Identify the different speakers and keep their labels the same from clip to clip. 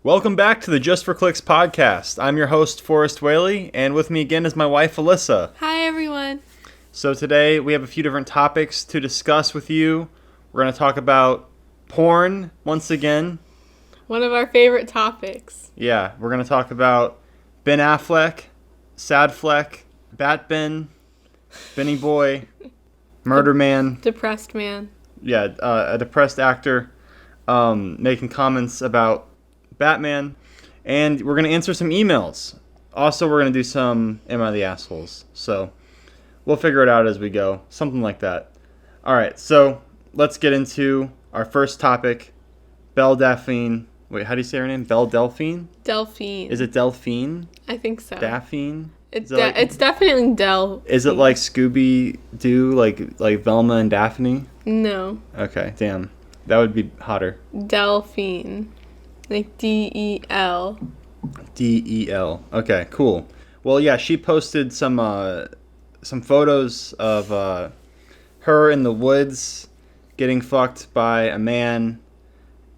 Speaker 1: Welcome back to the Just for Clicks podcast. I'm your host, Forrest Whaley, and with me again is my wife, Alyssa.
Speaker 2: Hi, everyone.
Speaker 1: So today we have a few different topics to discuss with you. We're going to talk about porn once again.
Speaker 2: One of our favorite topics.
Speaker 1: Yeah, we're going to talk about Ben Affleck, Sad Fleck, Bat Ben, Benny Boy, Murder Man.
Speaker 2: Depressed man.
Speaker 1: Yeah, a depressed actor making comments about Batman, and we're going to answer some emails. Also, we're going to do some Am I the Assholes? So, we'll figure it out as we go. Something like that. Alright, so let's get into our first topic. Belle Delphine. Wait, how do you say her name? Belle Delphine?
Speaker 2: Delphine.
Speaker 1: Is it Delphine?
Speaker 2: I think so.
Speaker 1: Daphne?
Speaker 2: It's definitely Del.
Speaker 1: Is it like Scooby-Doo, like Velma and Daphne?
Speaker 2: No.
Speaker 1: Okay, damn. That would be hotter.
Speaker 2: Delphine. Like D-E-L.
Speaker 1: D-E-L. Okay, cool. Well, yeah, she posted some photos of her in the woods getting fucked by a man.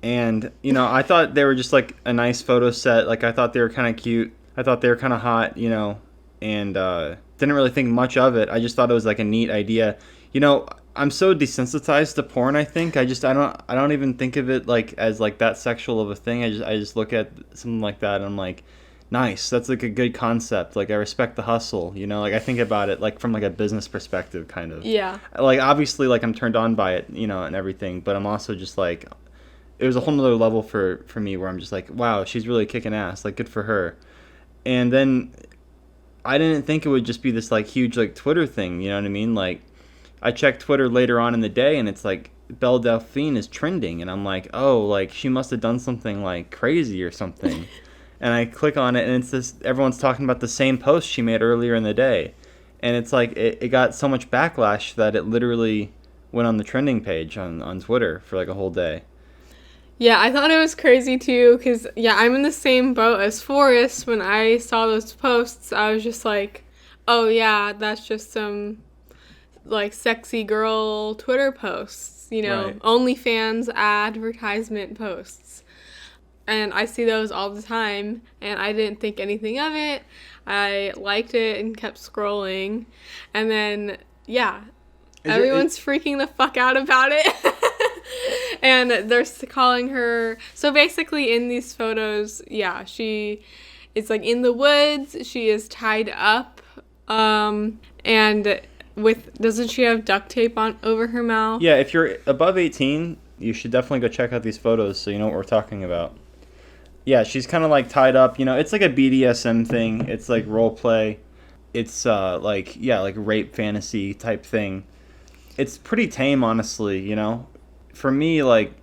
Speaker 1: And, you know, I thought they were just like a nice photo set. Like, I thought they were kind of cute. I thought they were kind of hot, you know, and didn't really think much of it. I just thought it was like a neat idea. You know, I'm so desensitized to porn, I think. I don't even think of it like as like that sexual of a thing. I just look at something like that and I'm like, nice. That's like a good concept. Like, I respect the hustle, you know? Like, I think about it like from like a business perspective kind of.
Speaker 2: Yeah.
Speaker 1: Like, obviously, like, I'm turned on by it, you know, and everything, but I'm also just like, it was a whole nother level for me where I'm just like, wow, she's really kicking ass. Like, good for her. And then I didn't think it would just be this like huge like Twitter thing, you know what I mean? Like, I checked Twitter later on in the day, and it's like Belle Delphine is trending, and I'm like, oh, like she must have done something like crazy or something. And I click on it, and it's this. Everyone's talking about the same post she made earlier in the day, and it's like it got so much backlash that it literally went on the trending page on Twitter for like a whole day.
Speaker 2: Yeah, I thought it was crazy too, because, yeah, I'm in the same boat as Forrest. When I saw those posts, I was just like, oh, yeah, that's just some like sexy girl Twitter posts, you know,
Speaker 1: Right.
Speaker 2: OnlyFans advertisement posts. And I see those all the time, and I didn't think anything of it. I liked it and kept scrolling. And then, yeah, everyone's freaking the fuck out about it. And they're calling her... So basically in these photos, yeah, she is like in the woods. She is tied up. And... doesn't she have duct tape on over her mouth?
Speaker 1: Yeah, if you're above 18, you should definitely go check out these photos so you know what we're talking about. Yeah, she's kind of like tied up, you know, it's like a BDSM thing. It's like role play. It's like rape fantasy type thing. It's pretty tame, honestly, you know. For me, like,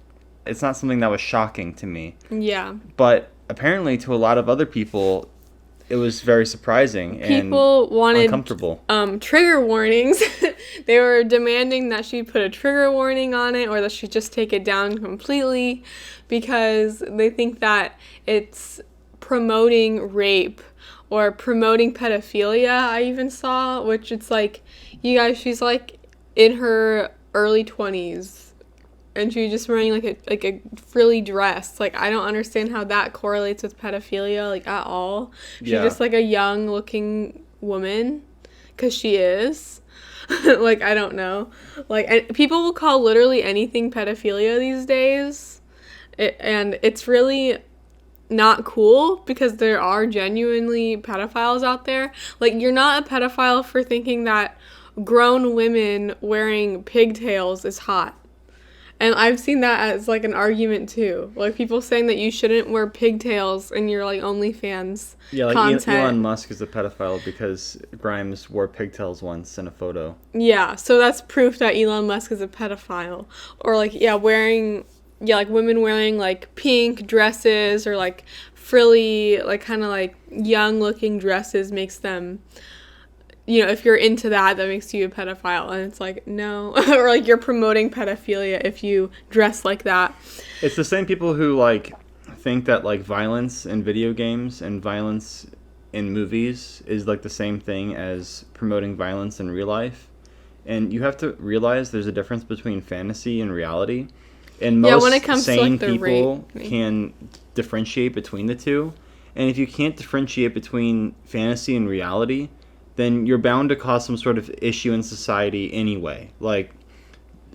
Speaker 1: it's not something that was shocking to me.
Speaker 2: Yeah.
Speaker 1: But apparently to a lot of other people, it was very surprising and
Speaker 2: people wanted
Speaker 1: uncomfortable.
Speaker 2: Trigger warnings. They were demanding that she put a trigger warning on it or that she just take it down completely because they think that it's promoting rape or promoting pedophilia. I even saw, which it's like, you guys, she's like in her early 20s. And she's just wearing like a frilly dress. Like, I don't understand how that correlates with pedophilia, like, at all. She's just like a young looking woman, because she is. Like, I don't know. Like, people will call literally anything pedophilia these days. And it's really not cool because there are genuinely pedophiles out there. Like, you're not a pedophile for thinking that grown women wearing pigtails is hot. And I've seen that as, like, an argument, too. Like, people saying that you shouldn't wear pigtails in your, like, OnlyFans content.
Speaker 1: Elon Musk is a pedophile because Grimes wore pigtails once in a photo.
Speaker 2: Yeah, so that's proof that Elon Musk is a pedophile. Or, like, women wearing, like, pink dresses or, like, frilly, like, kind of, like, young-looking dresses makes them... You know, if you're into that makes you a pedophile. And it's like, no. Or, like, you're promoting pedophilia if you dress like that.
Speaker 1: It's the same people who, like, think that, like, violence in video games and violence in movies is, like, the same thing as promoting violence in real life. And you have to realize there's a difference between fantasy and reality. And
Speaker 2: Yeah, when
Speaker 1: most
Speaker 2: it comes to,
Speaker 1: sane
Speaker 2: like, the
Speaker 1: people
Speaker 2: rape.
Speaker 1: can differentiate between the two. And if you can't differentiate between fantasy and reality, then you're bound to cause some sort of issue in society anyway. Like,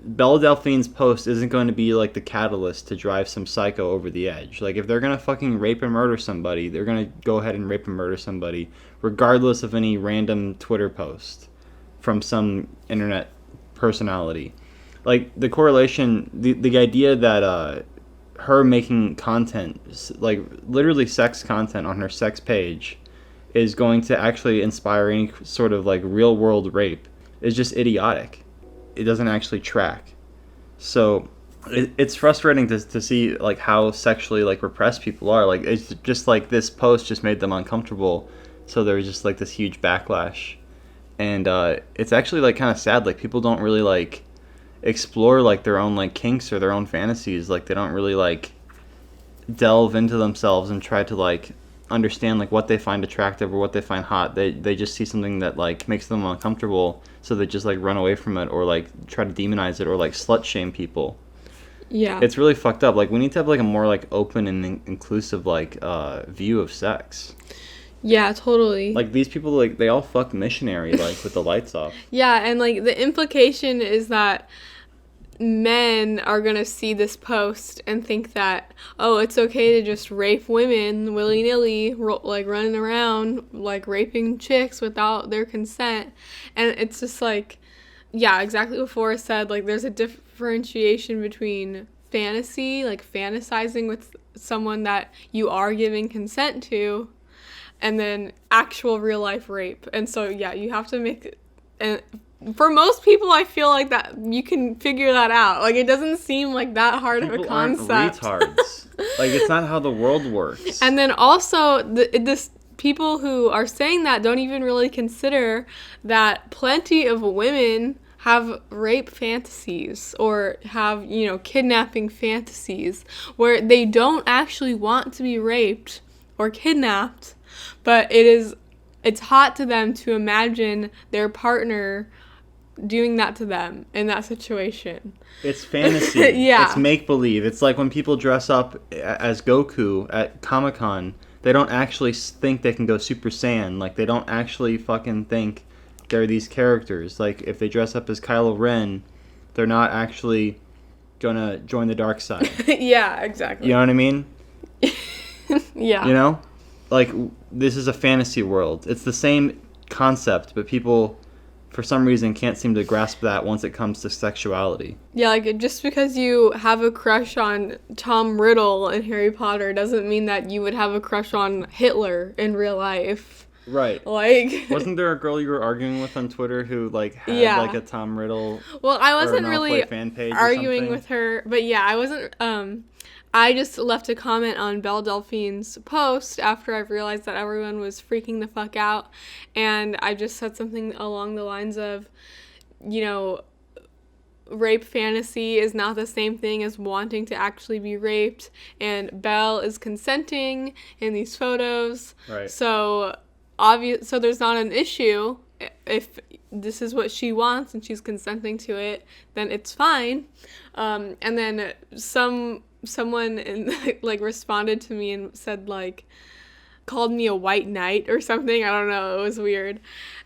Speaker 1: Belle Delphine's post isn't going to be like the catalyst to drive some psycho over the edge. Like, if they're going to fucking rape and murder somebody, they're going to go ahead and rape and murder somebody, regardless of any random Twitter post from some internet personality. Like, the correlation, the idea that her making content, like literally sex content on her sex page, is going to actually inspire any sort of like real world rape is just idiotic. It doesn't actually track. So it's frustrating to see like how sexually like repressed people are. Like, it's just like this post just made them uncomfortable, so there was just like this huge backlash. And it's actually like kind of sad. Like, people don't really like explore like their own like kinks or their own fantasies. Like, they don't really like delve into themselves and try to like understand like what they find attractive or what they find hot. They just see something that like makes them uncomfortable, so they just like run away from it or like try to demonize it or like slut shame people.
Speaker 2: Yeah.
Speaker 1: It's really fucked up. Like, we need to have like a more like open and inclusive like view of sex.
Speaker 2: Yeah, totally.
Speaker 1: Like, these people, like, they all fuck missionary, like, with the lights off.
Speaker 2: Yeah, and like the implication is that men are gonna see this post and think that, oh, it's okay to just rape women willy-nilly, like running around like raping chicks without their consent. And it's just like, yeah, exactly what Forrest said. Like, there's a differentiation between fantasy, like fantasizing with someone that you are giving consent to, and then actual real life rape. And so, yeah, you have to make, and for most people, I feel like that you can figure that out. Like, it doesn't seem like that hard of a concept.
Speaker 1: Aren't retards. Like, it's not how the world works.
Speaker 2: And then also, this people who are saying that don't even really consider that plenty of women have rape fantasies or have, kidnapping fantasies where they don't actually want to be raped or kidnapped, but it's hot to them to imagine their partner doing that to them in that situation.
Speaker 1: It's fantasy.
Speaker 2: Yeah.
Speaker 1: It's make-believe. It's like when people dress up as Goku at Comic-Con, they don't actually think they can go Super Saiyan. Like, they don't actually fucking think they're these characters. Like, if they dress up as Kylo Ren, they're not actually gonna join the dark side.
Speaker 2: Yeah, exactly.
Speaker 1: You know what I mean?
Speaker 2: Yeah.
Speaker 1: You know? Like, this is a fantasy world. It's the same concept, but people, for some reason, can't seem to grasp that once it comes to sexuality.
Speaker 2: Yeah, like, just because you have a crush on Tom Riddle in Harry Potter doesn't mean that you would have a crush on Hitler in real life.
Speaker 1: Right.
Speaker 2: Like,
Speaker 1: wasn't there a girl you were arguing with on Twitter who like had like a Tom Riddle?
Speaker 2: Well, I wasn't
Speaker 1: or
Speaker 2: really
Speaker 1: fan page
Speaker 2: arguing with her, but yeah, I wasn't. I just left a comment on Belle Delphine's post after I realized that everyone was freaking the fuck out, and I just said something along the lines of, rape fantasy is not the same thing as wanting to actually be raped, and Belle is consenting in these photos.
Speaker 1: Right.
Speaker 2: So so there's not an issue. If this is what she wants and she's consenting to it, then it's fine. And then someone like responded to me and said, like, called me a white knight or something. I don't know. It was weird.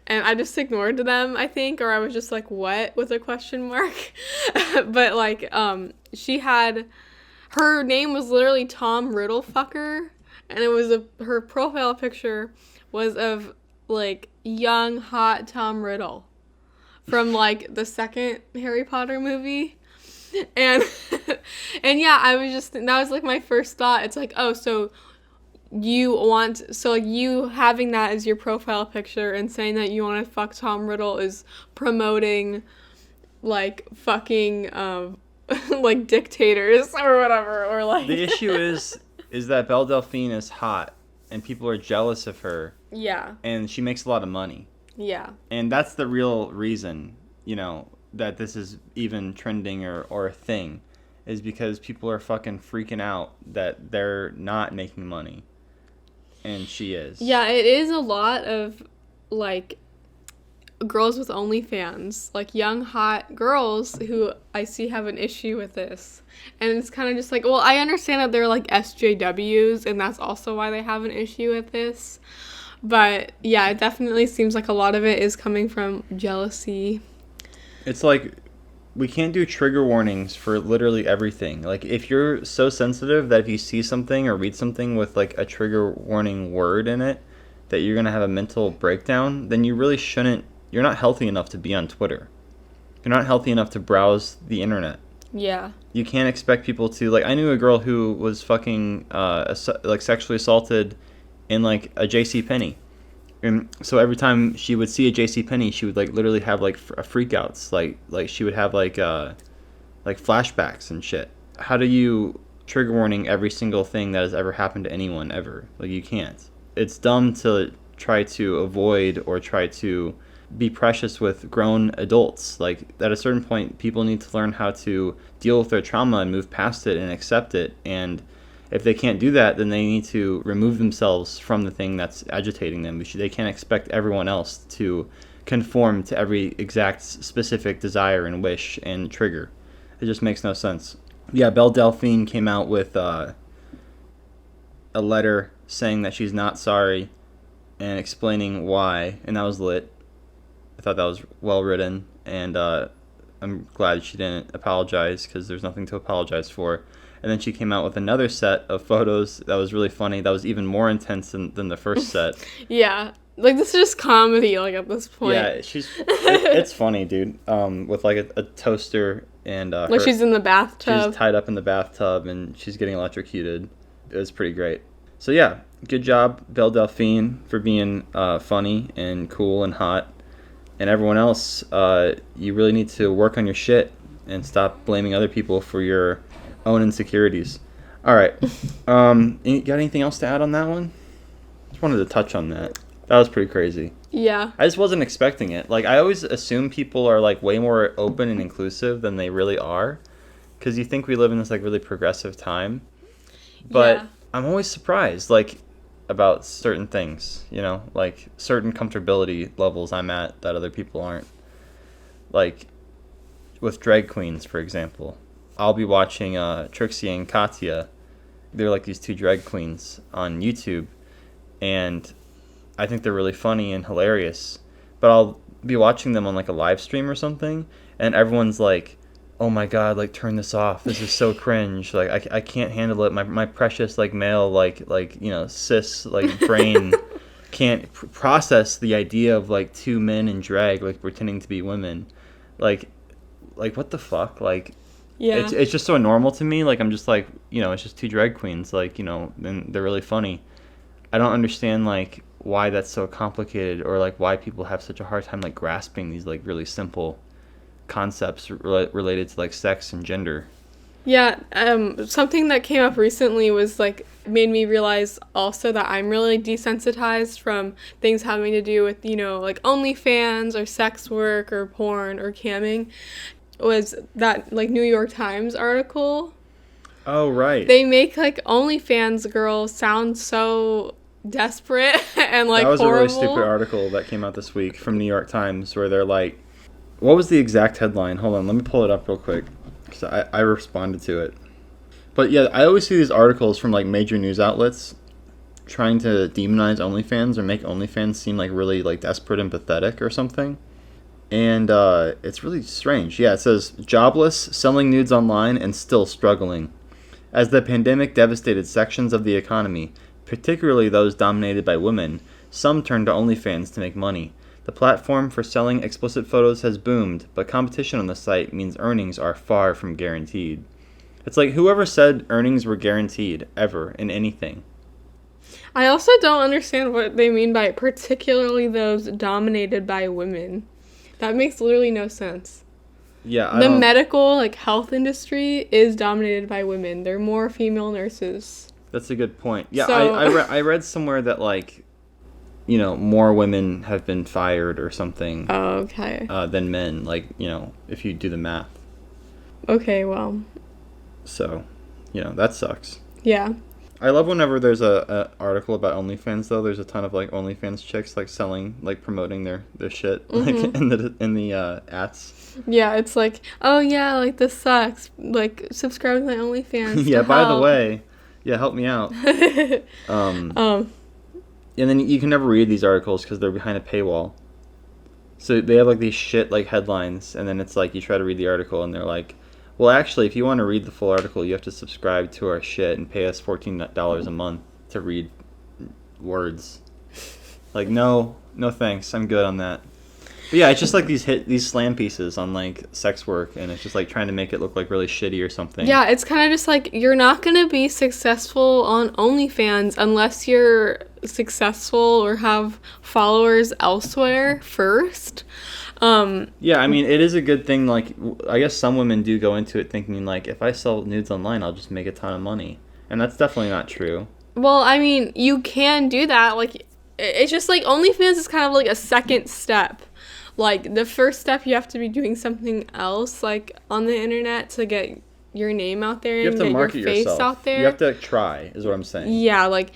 Speaker 2: And I just ignored them, I think, or I was just like, what, with a question mark. But like, her name was literally Tom Riddle fucker, and it was her profile picture was of like young hot Tom Riddle from like the second Harry Potter movie. And and yeah, that was like my first thought. It's like, oh, so you having that as your profile picture and saying that you want to fuck Tom Riddle is promoting like fucking like dictators or whatever, or like
Speaker 1: the issue is that Belle Delphine is hot and people are jealous of her.
Speaker 2: Yeah.
Speaker 1: And she makes a lot of money.
Speaker 2: Yeah.
Speaker 1: And that's the real reason, that this is even trending or a thing, is because people are fucking freaking out that they're not making money. And she is.
Speaker 2: Yeah, it is a lot of, like, girls with OnlyFans, like young, hot girls who I see have an issue with this. And it's kind of just like, well, I understand that they're like SJWs, and that's also why they have an issue with this. But yeah, it definitely seems like a lot of it is coming from jealousy.
Speaker 1: It's like, we can't do trigger warnings for literally everything. Like, if you're so sensitive that if you see something or read something with like a trigger warning word in it, that you're going to have a mental breakdown, then you really shouldn't. You're not healthy enough to be on Twitter. You're not healthy enough to browse the internet.
Speaker 2: Yeah.
Speaker 1: You can't expect people to, like, I knew a girl who was fucking like sexually assaulted in like a JCPenney. And so every time she would see a JCPenney, she would like literally have like freakouts. Like she would have like flashbacks and shit. How do you trigger warning every single thing that has ever happened to anyone ever? Like, you can't. It's dumb to try to avoid or try to be precious with grown adults. Like, at a certain point, people need to learn how to deal with their trauma and move past it and accept it. And if they can't do that, then they need to remove themselves from the thing that's agitating them. They can't expect everyone else to conform to every exact specific desire and wish and trigger. It just makes no sense. Yeah, Belle Delphine came out with a letter saying that she's not sorry and explaining why, and that was lit. I thought that was well written, and I'm glad she didn't apologize, because there's nothing to apologize for. And then she came out with another set of photos that was really funny, that was even more intense than the first set.
Speaker 2: Yeah, like, this is just comedy, like, at this point.
Speaker 1: Yeah, it's funny, dude. With like a toaster and
Speaker 2: like, she's in the bathtub.
Speaker 1: She's tied up in the bathtub and she's getting electrocuted. It was pretty great. So yeah, good job, Belle Delphine, for being funny and cool and hot. And everyone else, you really need to work on your shit and stop blaming other people for your own insecurities. All right. You got anything else to add on that one? Just wanted to touch on that. That was pretty crazy.
Speaker 2: Yeah.
Speaker 1: I just wasn't expecting it. Like, I always assume people are like way more open and inclusive than they really are, because you think we live in this like really progressive time. But yeah. I'm always surprised, like, about certain things, you know, like certain comfortability levels I'm at that other people aren't. Like with drag queens, for example. I'll be watching Trixie and Katya. They're like these two drag queens on YouTube, and I think they're really funny and hilarious. But I'll be watching them on like a live stream or something, and everyone's like, "Oh my god, like, turn this off. This is so cringe. Like, I can't handle it. My precious like male like you know, cis like brain can't process the idea of like two men in drag like pretending to be women. Like what the fuck? Like." Yeah. It's just so normal to me. Like, I'm just like, you know, it's just two drag queens. Like, you know, and they're really funny. I don't understand, like, why that's so complicated, or, like, why people have such a hard time, like, grasping these, like, really simple concepts related to, like, sex and gender.
Speaker 2: Yeah, something that came up recently was, like, made me realize also that I'm really desensitized from things having to do with, you know, like, OnlyFans or sex work or porn or camming. Was that, like, New York Times article.
Speaker 1: Oh, right.
Speaker 2: They make, like, OnlyFans girls sound so desperate and, like, horrible. That was
Speaker 1: a really stupid article that came out this week from New York Times, where they're like, what was the exact headline? Hold on, let me pull it up real quick, because I responded to it. But yeah, I always see these articles from, like, major news outlets trying to demonize OnlyFans or make OnlyFans seem like really, like, desperate and pathetic or something. And it's really strange. Yeah, it says, jobless, selling nudes online, and still struggling. As the pandemic devastated sections of the economy, particularly those dominated by women, some turned to OnlyFans to make money. The platform for selling explicit photos has boomed, but competition on the site means earnings are far from guaranteed. It's like, whoever said earnings were guaranteed, ever, in anything?
Speaker 2: I also don't understand what they mean by particularly those dominated by women. That makes literally no sense.
Speaker 1: Yeah,
Speaker 2: the medical, like, health industry is dominated by women. They're more female nurses.
Speaker 1: That's a good point. Yeah, so, I read somewhere that, like, you know, more women have been fired or something.
Speaker 2: Oh, okay.
Speaker 1: Than men, like, you know, if you do the math.
Speaker 2: Okay, well.
Speaker 1: So, you know, that sucks.
Speaker 2: Yeah.
Speaker 1: I love whenever there's a article about OnlyFans though. There's a ton of like OnlyFans chicks like selling, like promoting their shit like in the ads.
Speaker 2: Yeah, it's like, oh yeah, like this sucks. Like subscribe to my OnlyFans.
Speaker 1: Yeah.
Speaker 2: To
Speaker 1: By the
Speaker 2: help.
Speaker 1: way, yeah, help me out. And then you can never read these articles because they're behind a paywall. So they have like these shit like headlines, and then it's like you try to read the article, and they're like, well, actually, if you want to read the full article, you have to subscribe to our shit and pay us $14 a month to read words. Like, no thanks. I'm good on that. But yeah, it's just like these slam pieces on like sex work, and it's just like trying to make it look like really shitty or something.
Speaker 2: Yeah, it's kind of just like you're not going to be successful on OnlyFans unless you're successful or have followers elsewhere first.
Speaker 1: Yeah, I mean, it is a good thing. Like, I guess some women do go into it thinking like, if I sell nudes online, I'll just make a ton of money, and that's definitely not true.
Speaker 2: Well, I mean, you can do that. Like, it's just like OnlyFans is kind of like a second step. Like, the first step, you have to be doing something else, like, on the internet to get your name out there and get your face out there.
Speaker 1: You have to try, is what I'm saying.
Speaker 2: Yeah, like,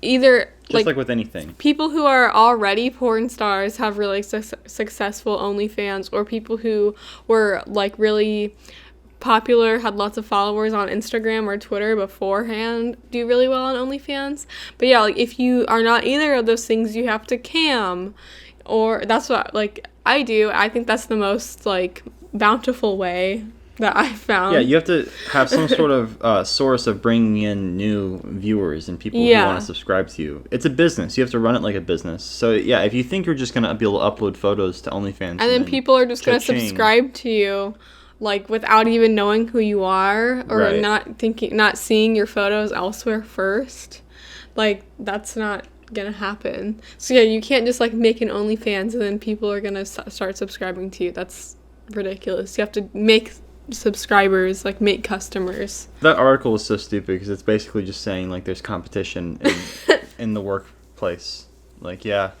Speaker 2: either...
Speaker 1: Just like with anything.
Speaker 2: People who are already porn stars have really successful OnlyFans, or people who were, like, really popular, had lots of followers on Instagram or Twitter beforehand, do really well on OnlyFans. But yeah, like, if you are not either of those things, you have to cam, or that's what, like, I do. I think that's the most, like, bountiful way that I found.
Speaker 1: Yeah, you have to have some sort of source of bringing in new viewers and people who want to subscribe to you. It's a business. You have to run it like a business. So, yeah, if you think you're just going to be able to upload photos to OnlyFans... And
Speaker 2: then people are just going to subscribe to you, like, without even knowing who you are, or not seeing your photos elsewhere first. Like, that's not gonna happen. So, yeah, you can't just, like, make an OnlyFans and then people are gonna start subscribing to you. That's ridiculous. You have to make subscribers, like, make customers.
Speaker 1: That article is so stupid because it's basically just saying like there's competition in the workplace. Like, yeah,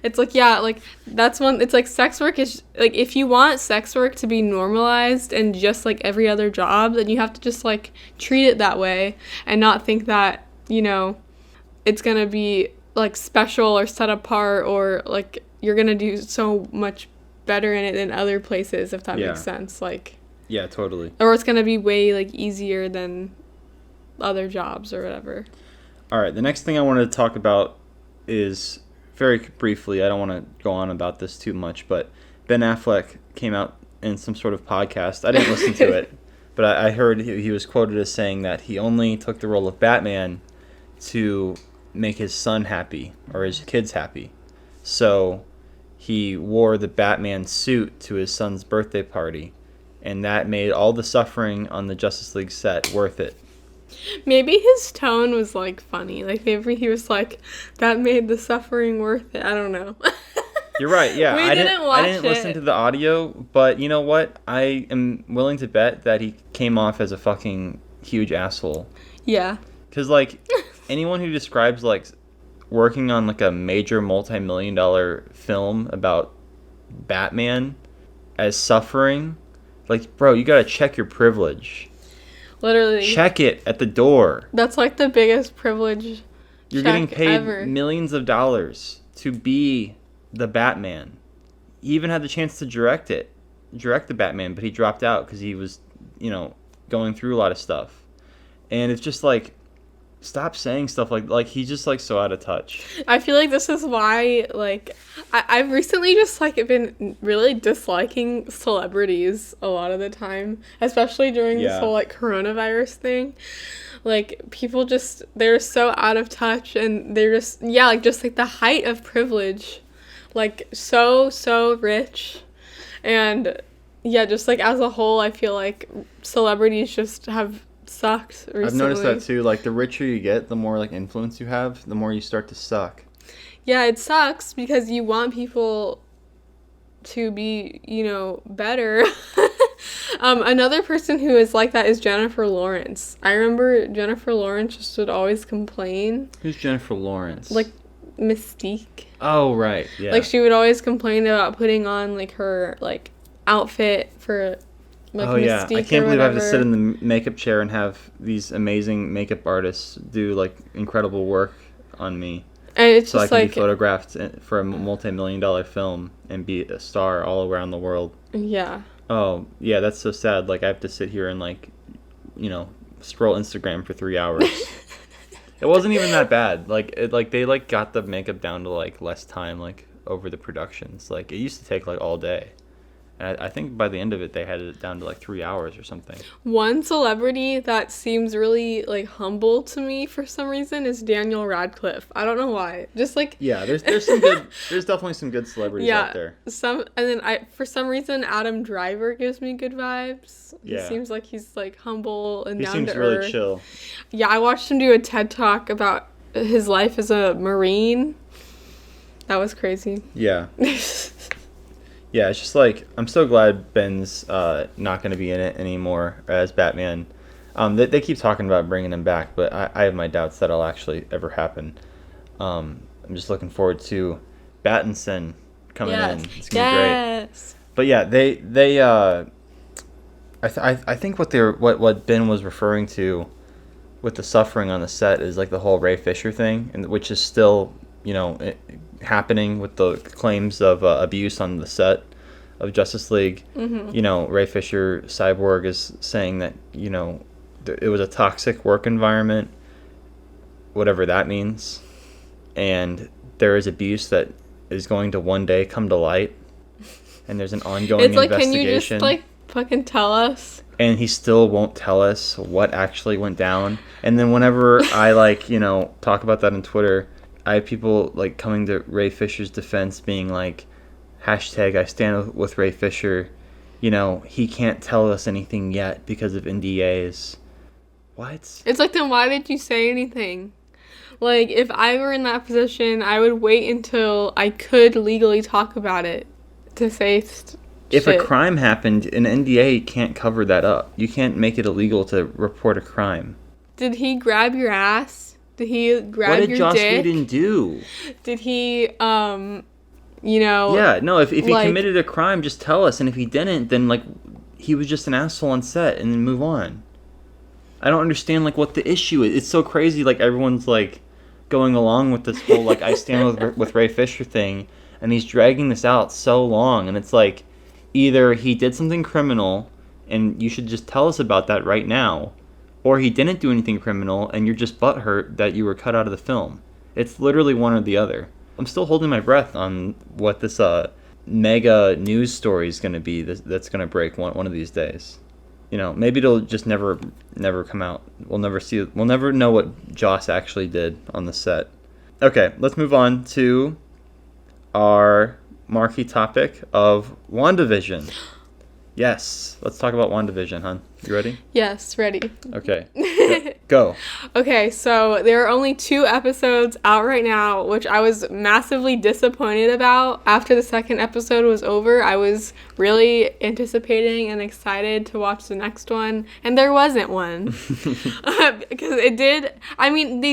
Speaker 2: it's like, yeah, like, that's one. It's like sex work is like, if you want sex work to be normalized and just like every other job, then you have to just like treat it that way and not think that, you know, it's gonna be like special or set apart, or like you're gonna do so much better in it than other places, if that makes sense. Like, yeah,
Speaker 1: totally.
Speaker 2: Or it's gonna be way like easier than other jobs or whatever.
Speaker 1: All right, the next thing I wanted to talk about is, very briefly, I don't want to go on about this too much, but Ben Affleck came out in some sort of podcast. I didn't listen to it, but I heard he was quoted as saying that he only took the role of Batman to make his son happy or his kids happy. So he wore the Batman suit to his son's birthday party, and that made all the suffering on the Justice League set worth it.
Speaker 2: Maybe his tone was like funny. Like, maybe he was like, that made the suffering worth it. I don't know.
Speaker 1: You're right, yeah. I didn't
Speaker 2: it.
Speaker 1: listen to the audio, but you know what? I am willing to bet that he came off as a fucking huge asshole.
Speaker 2: Yeah.
Speaker 1: Because, like, anyone who describes, like, working on, like, a major multi-million-dollar film about Batman as suffering, like, bro, you gotta check your privilege.
Speaker 2: Literally.
Speaker 1: Check it at the door.
Speaker 2: That's, like, the biggest privilege.
Speaker 1: You're getting paid
Speaker 2: ever.
Speaker 1: Millions of dollars to be the Batman. He even had the chance to direct the Batman, but he dropped out because he was, you know, going through a lot of stuff. And it's just like, stop saying stuff like he's just like so out of touch. I
Speaker 2: feel like this is why, like, I've recently just like been really disliking celebrities a lot of the time, especially during this whole like coronavirus thing. Like, people just, they're so out of touch, and they're just, like, just like the height of privilege, like so rich, and just like as a whole, I feel like celebrities just have sucked recently.
Speaker 1: I've noticed that too. Like, the richer you get, the more like influence you have, the more you start to suck.
Speaker 2: Yeah, it sucks because you want people to be, you know, better. Another person who is like that is Jennifer Lawrence. I remember Jennifer Lawrence just would always complain.
Speaker 1: Who's Jennifer Lawrence?
Speaker 2: Like, Mystique.
Speaker 1: Oh, right. Yeah.
Speaker 2: Like, she would always complain about putting on like her like outfit for like
Speaker 1: Oh yeah, I
Speaker 2: Mystique
Speaker 1: can't
Speaker 2: or
Speaker 1: believe I have to
Speaker 2: whatever.
Speaker 1: sit in the makeup chair and have these amazing makeup artists do like incredible work on me,
Speaker 2: And it's
Speaker 1: so I
Speaker 2: just
Speaker 1: can be
Speaker 2: like,
Speaker 1: photographed for a multi-million-dollar film and be a star all around the world.
Speaker 2: yeah.
Speaker 1: Oh yeah, that's so sad. Like I have to sit here and like, scroll Instagram for 3 hours. It wasn't even that bad. Like they like got the makeup down to like less time like over the productions. Like it used to take like all day. And I think by the end of it they had it down to like 3 hours or something.
Speaker 2: One celebrity that seems really like humble to me for some reason is Daniel Radcliffe. I don't know why. Just like
Speaker 1: Yeah, there's some good there's definitely some good celebrities out there.
Speaker 2: and then for some reason Adam Driver gives me good vibes. He
Speaker 1: Yeah.
Speaker 2: seems like he's like humble and
Speaker 1: He
Speaker 2: down
Speaker 1: seems
Speaker 2: to
Speaker 1: really
Speaker 2: earth.
Speaker 1: chill.
Speaker 2: Yeah, I watched him do a TED Talk about his life as a Marine. That was crazy.
Speaker 1: Yeah. Yeah, it's just like I'm so glad Ben's not going to be in it anymore as Batman. They keep talking about bringing him back, but I have my doubts that'll actually ever happen. I'm just looking forward to Battinson coming in. It's gonna be great. But yeah, I think what Ben was referring to with the suffering on the set is like the whole Ray Fisher thing, and which is still happening with the claims of abuse on the set of Justice League.
Speaker 2: Mm-hmm.
Speaker 1: Ray Fisher, Cyborg, is saying that it was a toxic work environment, whatever that means, and there is abuse that is going to one day come to light, and there's an ongoing
Speaker 2: It's like,
Speaker 1: investigation.
Speaker 2: can you just like fucking tell us?
Speaker 1: And he still won't tell us what actually went down. And then whenever I talk about that on Twitter, I have people like coming to Ray Fisher's defense being like, hashtag I stand with Ray Fisher. He can't tell us anything yet because of NDAs. What?
Speaker 2: It's like, then why did you say anything? Like, if I were in that position, I would wait until I could legally talk about it to say
Speaker 1: If a
Speaker 2: shit.
Speaker 1: crime happened, an NDA can't cover that up. You can't make it illegal to report a crime.
Speaker 2: Did he grab your ass? Did he grab
Speaker 1: What did
Speaker 2: your
Speaker 1: Joss
Speaker 2: dick?
Speaker 1: Whedon do?
Speaker 2: Did he,
Speaker 1: Yeah, no, if he
Speaker 2: like-
Speaker 1: committed a crime, just tell us. And if he didn't, then, he was just an asshole on set and then move on. I don't understand, what the issue is. It's so crazy, everyone's, going along with this whole, I stand with Ray Fisher thing, and he's dragging this out so long. And it's either he did something criminal, and you should just tell us about that right now, or he didn't do anything criminal, and you're just butthurt that you were cut out of the film. It's literally one or the other. I'm still holding my breath on what this mega news story is going to be that's going to break one of these days. Maybe it'll just never come out. We'll never see it. We'll never know what Joss actually did on the set. Okay, let's move on to our marquee topic of WandaVision. Yes, let's talk about WandaVision, hon. You ready?
Speaker 2: Yes, ready.
Speaker 1: Okay. Go.
Speaker 2: Okay, so there are only 2 episodes out right now, which I was massively disappointed about. After the second episode was over, I was really anticipating and excited to watch the next one, and there wasn't one. Because they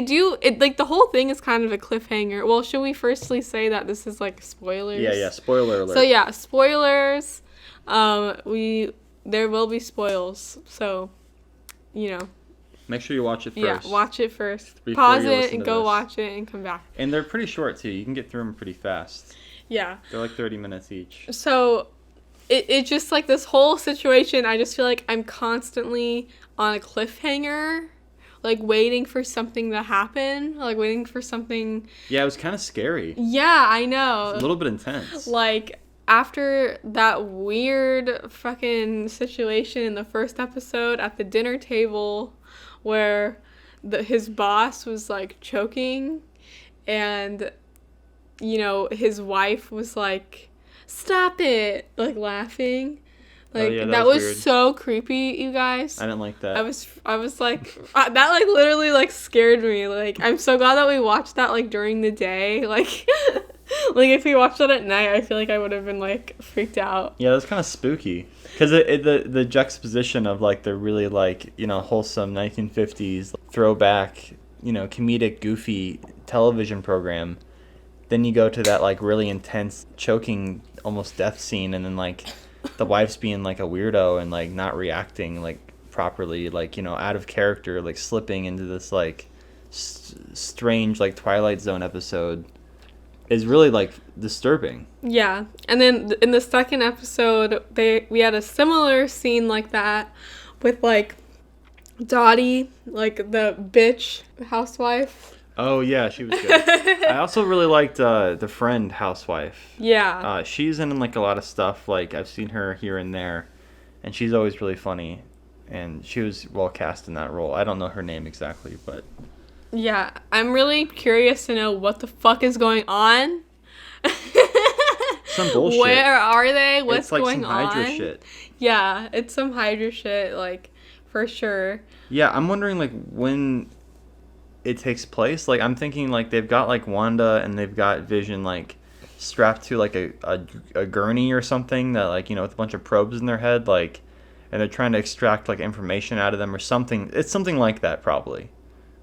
Speaker 2: do, the whole thing is kind of a cliffhanger. Well, should we firstly say that this is, spoilers?
Speaker 1: Yeah, spoiler alert.
Speaker 2: So, yeah, spoilers. There will be spoils, so,
Speaker 1: Make sure you watch it first.
Speaker 2: Yeah, watch it first.
Speaker 1: Before
Speaker 2: Pause
Speaker 1: you
Speaker 2: it
Speaker 1: listen
Speaker 2: and
Speaker 1: to
Speaker 2: go
Speaker 1: this.
Speaker 2: watch it and come back.
Speaker 1: And they're pretty short, too. You can get through them pretty fast.
Speaker 2: Yeah.
Speaker 1: They're 30 minutes each.
Speaker 2: So, it just, this whole situation, I just feel like I'm constantly on a cliffhanger, waiting for something to happen, waiting for something.
Speaker 1: Yeah, it was kind of scary.
Speaker 2: Yeah, I know.
Speaker 1: It's a little bit intense.
Speaker 2: After that weird fucking situation in the first episode at the dinner table where his boss was choking and his wife was stop it, laughing.
Speaker 1: Yeah,
Speaker 2: that was
Speaker 1: weird.
Speaker 2: so creepy, you guys.
Speaker 1: I didn't like that.
Speaker 2: I was that literally scared me. I'm so glad that we watched that during the day. If we watched that at night, I feel I would have been freaked out.
Speaker 1: Yeah, it was kind of spooky because the juxtaposition of the really wholesome 1950s throwback, comedic, goofy television program. Then you go to that really intense choking, almost death scene, and then the wife's being like a weirdo and like not reacting like properly, like, you know, out of character, like slipping into this like strange like Twilight Zone episode is really like disturbing.
Speaker 2: Yeah. And then in the second episode, we had a similar scene like that with like Dottie, like the bitch housewife.
Speaker 1: Oh yeah, she was good. I also really liked the friend housewife.
Speaker 2: Yeah.
Speaker 1: She's in like a lot of stuff. Like I've seen her here and there, and she's always really funny, and she was well cast in that role. I don't know her name exactly, but
Speaker 2: yeah, I'm really curious to know what the fuck is going on.
Speaker 1: some bullshit.
Speaker 2: Where are they? What's
Speaker 1: it's like
Speaker 2: going
Speaker 1: some Hydra
Speaker 2: on?
Speaker 1: shit.
Speaker 2: Yeah, it's some Hydra shit, like for sure.
Speaker 1: Yeah, I'm wondering like when it takes place. Like I'm thinking like they've got like Wanda and they've got Vision like strapped to like a gurney or something that like, you know, with a bunch of probes in their head, like, and they're trying to extract like information out of them or something. It's something like that probably,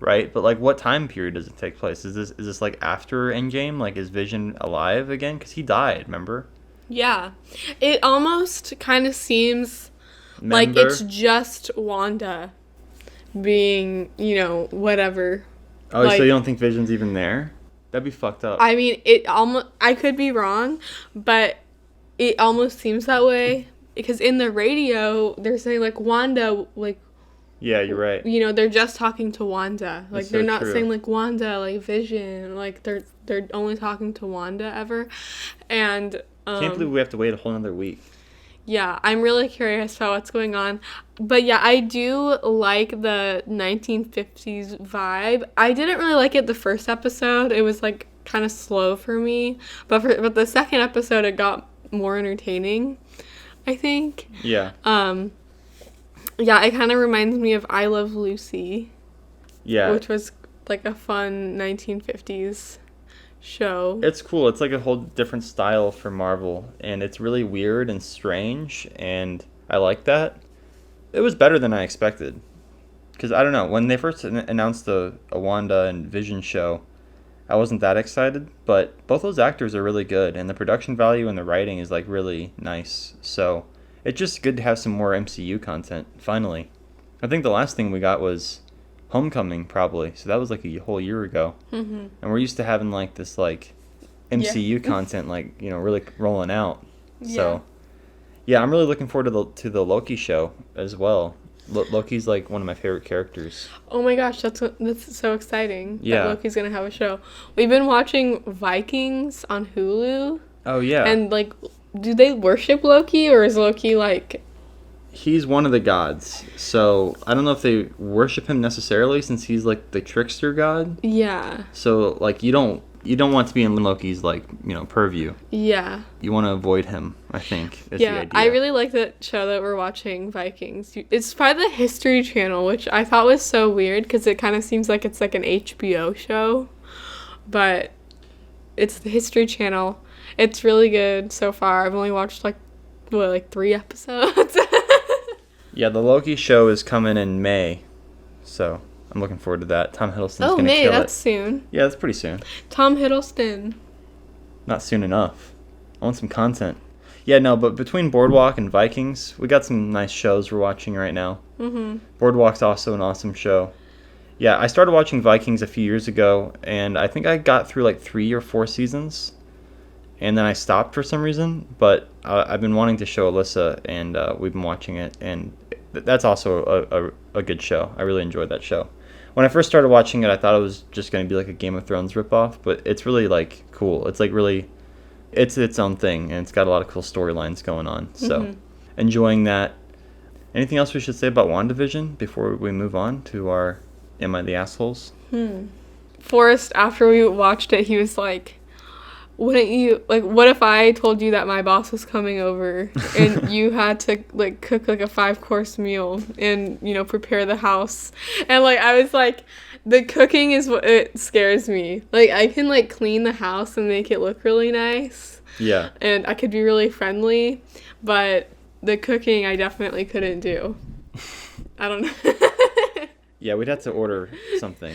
Speaker 1: right? But like what time period does it take place? Is this like after Endgame? Like is Vision alive again? Because he died, remember?
Speaker 2: Yeah, it almost kind of seems like it's just Wanda being, you know, whatever.
Speaker 1: Oh,
Speaker 2: like,
Speaker 1: so you don't think Vision's even there? That'd be fucked up.
Speaker 2: I mean, it almost, I could be wrong, but it almost seems that way because in the radio they're saying like Wanda, like,
Speaker 1: yeah, you're right.
Speaker 2: you know, they're just talking to Wanda. Like
Speaker 1: That's
Speaker 2: they're
Speaker 1: so
Speaker 2: not
Speaker 1: true.
Speaker 2: saying like Wanda, like Vision. Like they're only talking to Wanda ever. And
Speaker 1: Can't believe we have to wait a whole another week.
Speaker 2: yeah, I'm really curious about what's going on. But yeah, I do like the 1950s vibe. I didn't really like it the first episode. It was like kind of slow for me. But the second episode it got more entertaining, I think.
Speaker 1: Yeah.
Speaker 2: Yeah, it kind of reminds me of I Love Lucy.
Speaker 1: Yeah.
Speaker 2: Which was like a fun 1950s show.
Speaker 1: It's cool. It's like a whole different style for Marvel, and it's really weird and strange, and I like that. It was better than I expected. Because, I don't know, when they first announced a Wanda and Vision show, I wasn't that excited, but both those actors are really good, and the production value and the writing is, like, really nice. So, it's just good to have some more MCU content, finally. I think the last thing we got was Homecoming, probably. So that was like a whole year ago.
Speaker 2: Mm-hmm.
Speaker 1: And we're used to having like this like MCU content like, you know, really rolling out. So yeah, I'm really looking forward to the Loki show as well. Loki's like one of my favorite characters.
Speaker 2: Oh my gosh, that's so exciting.
Speaker 1: Yeah.
Speaker 2: That Loki's going to have a show. We've been watching Vikings on Hulu.
Speaker 1: Oh yeah.
Speaker 2: And like, do they worship Loki or is Loki like...
Speaker 1: He's one of the gods, so I don't know if they worship him necessarily since he's like the trickster god.
Speaker 2: Yeah.
Speaker 1: So like you don't want to be in Loki's like, you know, purview.
Speaker 2: Yeah.
Speaker 1: You want to avoid him, I think. Is
Speaker 2: Yeah,
Speaker 1: the idea.
Speaker 2: I really like that show that we're watching, Vikings. It's by the History Channel, which I thought was so weird because it kind of seems like it's like an HBO show, but it's the History Channel. It's really good so far. I've only watched like 3 episodes.
Speaker 1: Yeah, the Loki show is coming in May, so I'm looking forward to that. Tom Hiddleston's gonna
Speaker 2: May,
Speaker 1: kill
Speaker 2: that's
Speaker 1: it.
Speaker 2: soon.
Speaker 1: Yeah, that's pretty soon.
Speaker 2: Tom Hiddleston.
Speaker 1: Not soon enough. I want some content. Yeah, no, but between Boardwalk and Vikings, we got some nice shows we're watching right now.
Speaker 2: Mm-hmm.
Speaker 1: Boardwalk's also an awesome show. Yeah, I started watching Vikings a few years ago, and I think I got through like 3 or 4 seasons, and then I stopped for some reason, but I've been wanting to show Alyssa, and we've been watching it, and that's also a good show. I really enjoyed that show. When I first started watching it, I thought it was just going to be like a Game of Thrones ripoff, but it's really like cool. It's like really, it's its own thing, and it's got a lot of cool storylines going on. So, enjoying that. Anything else we should say about WandaVision before we move on to our Am I the Assholes?
Speaker 2: Forrest, after we watched it, he was like, wouldn't you, like, what if I told you that my boss was coming over and you had to, like, cook, like, a 5-course meal and, you know, prepare the house? And, like, I was like, the cooking is what it scares me. Like, I can, like, clean the house and make it look really nice.
Speaker 1: Yeah.
Speaker 2: And I could be really friendly, but the cooking I definitely couldn't do. I don't know.
Speaker 1: Yeah, we'd have to order something.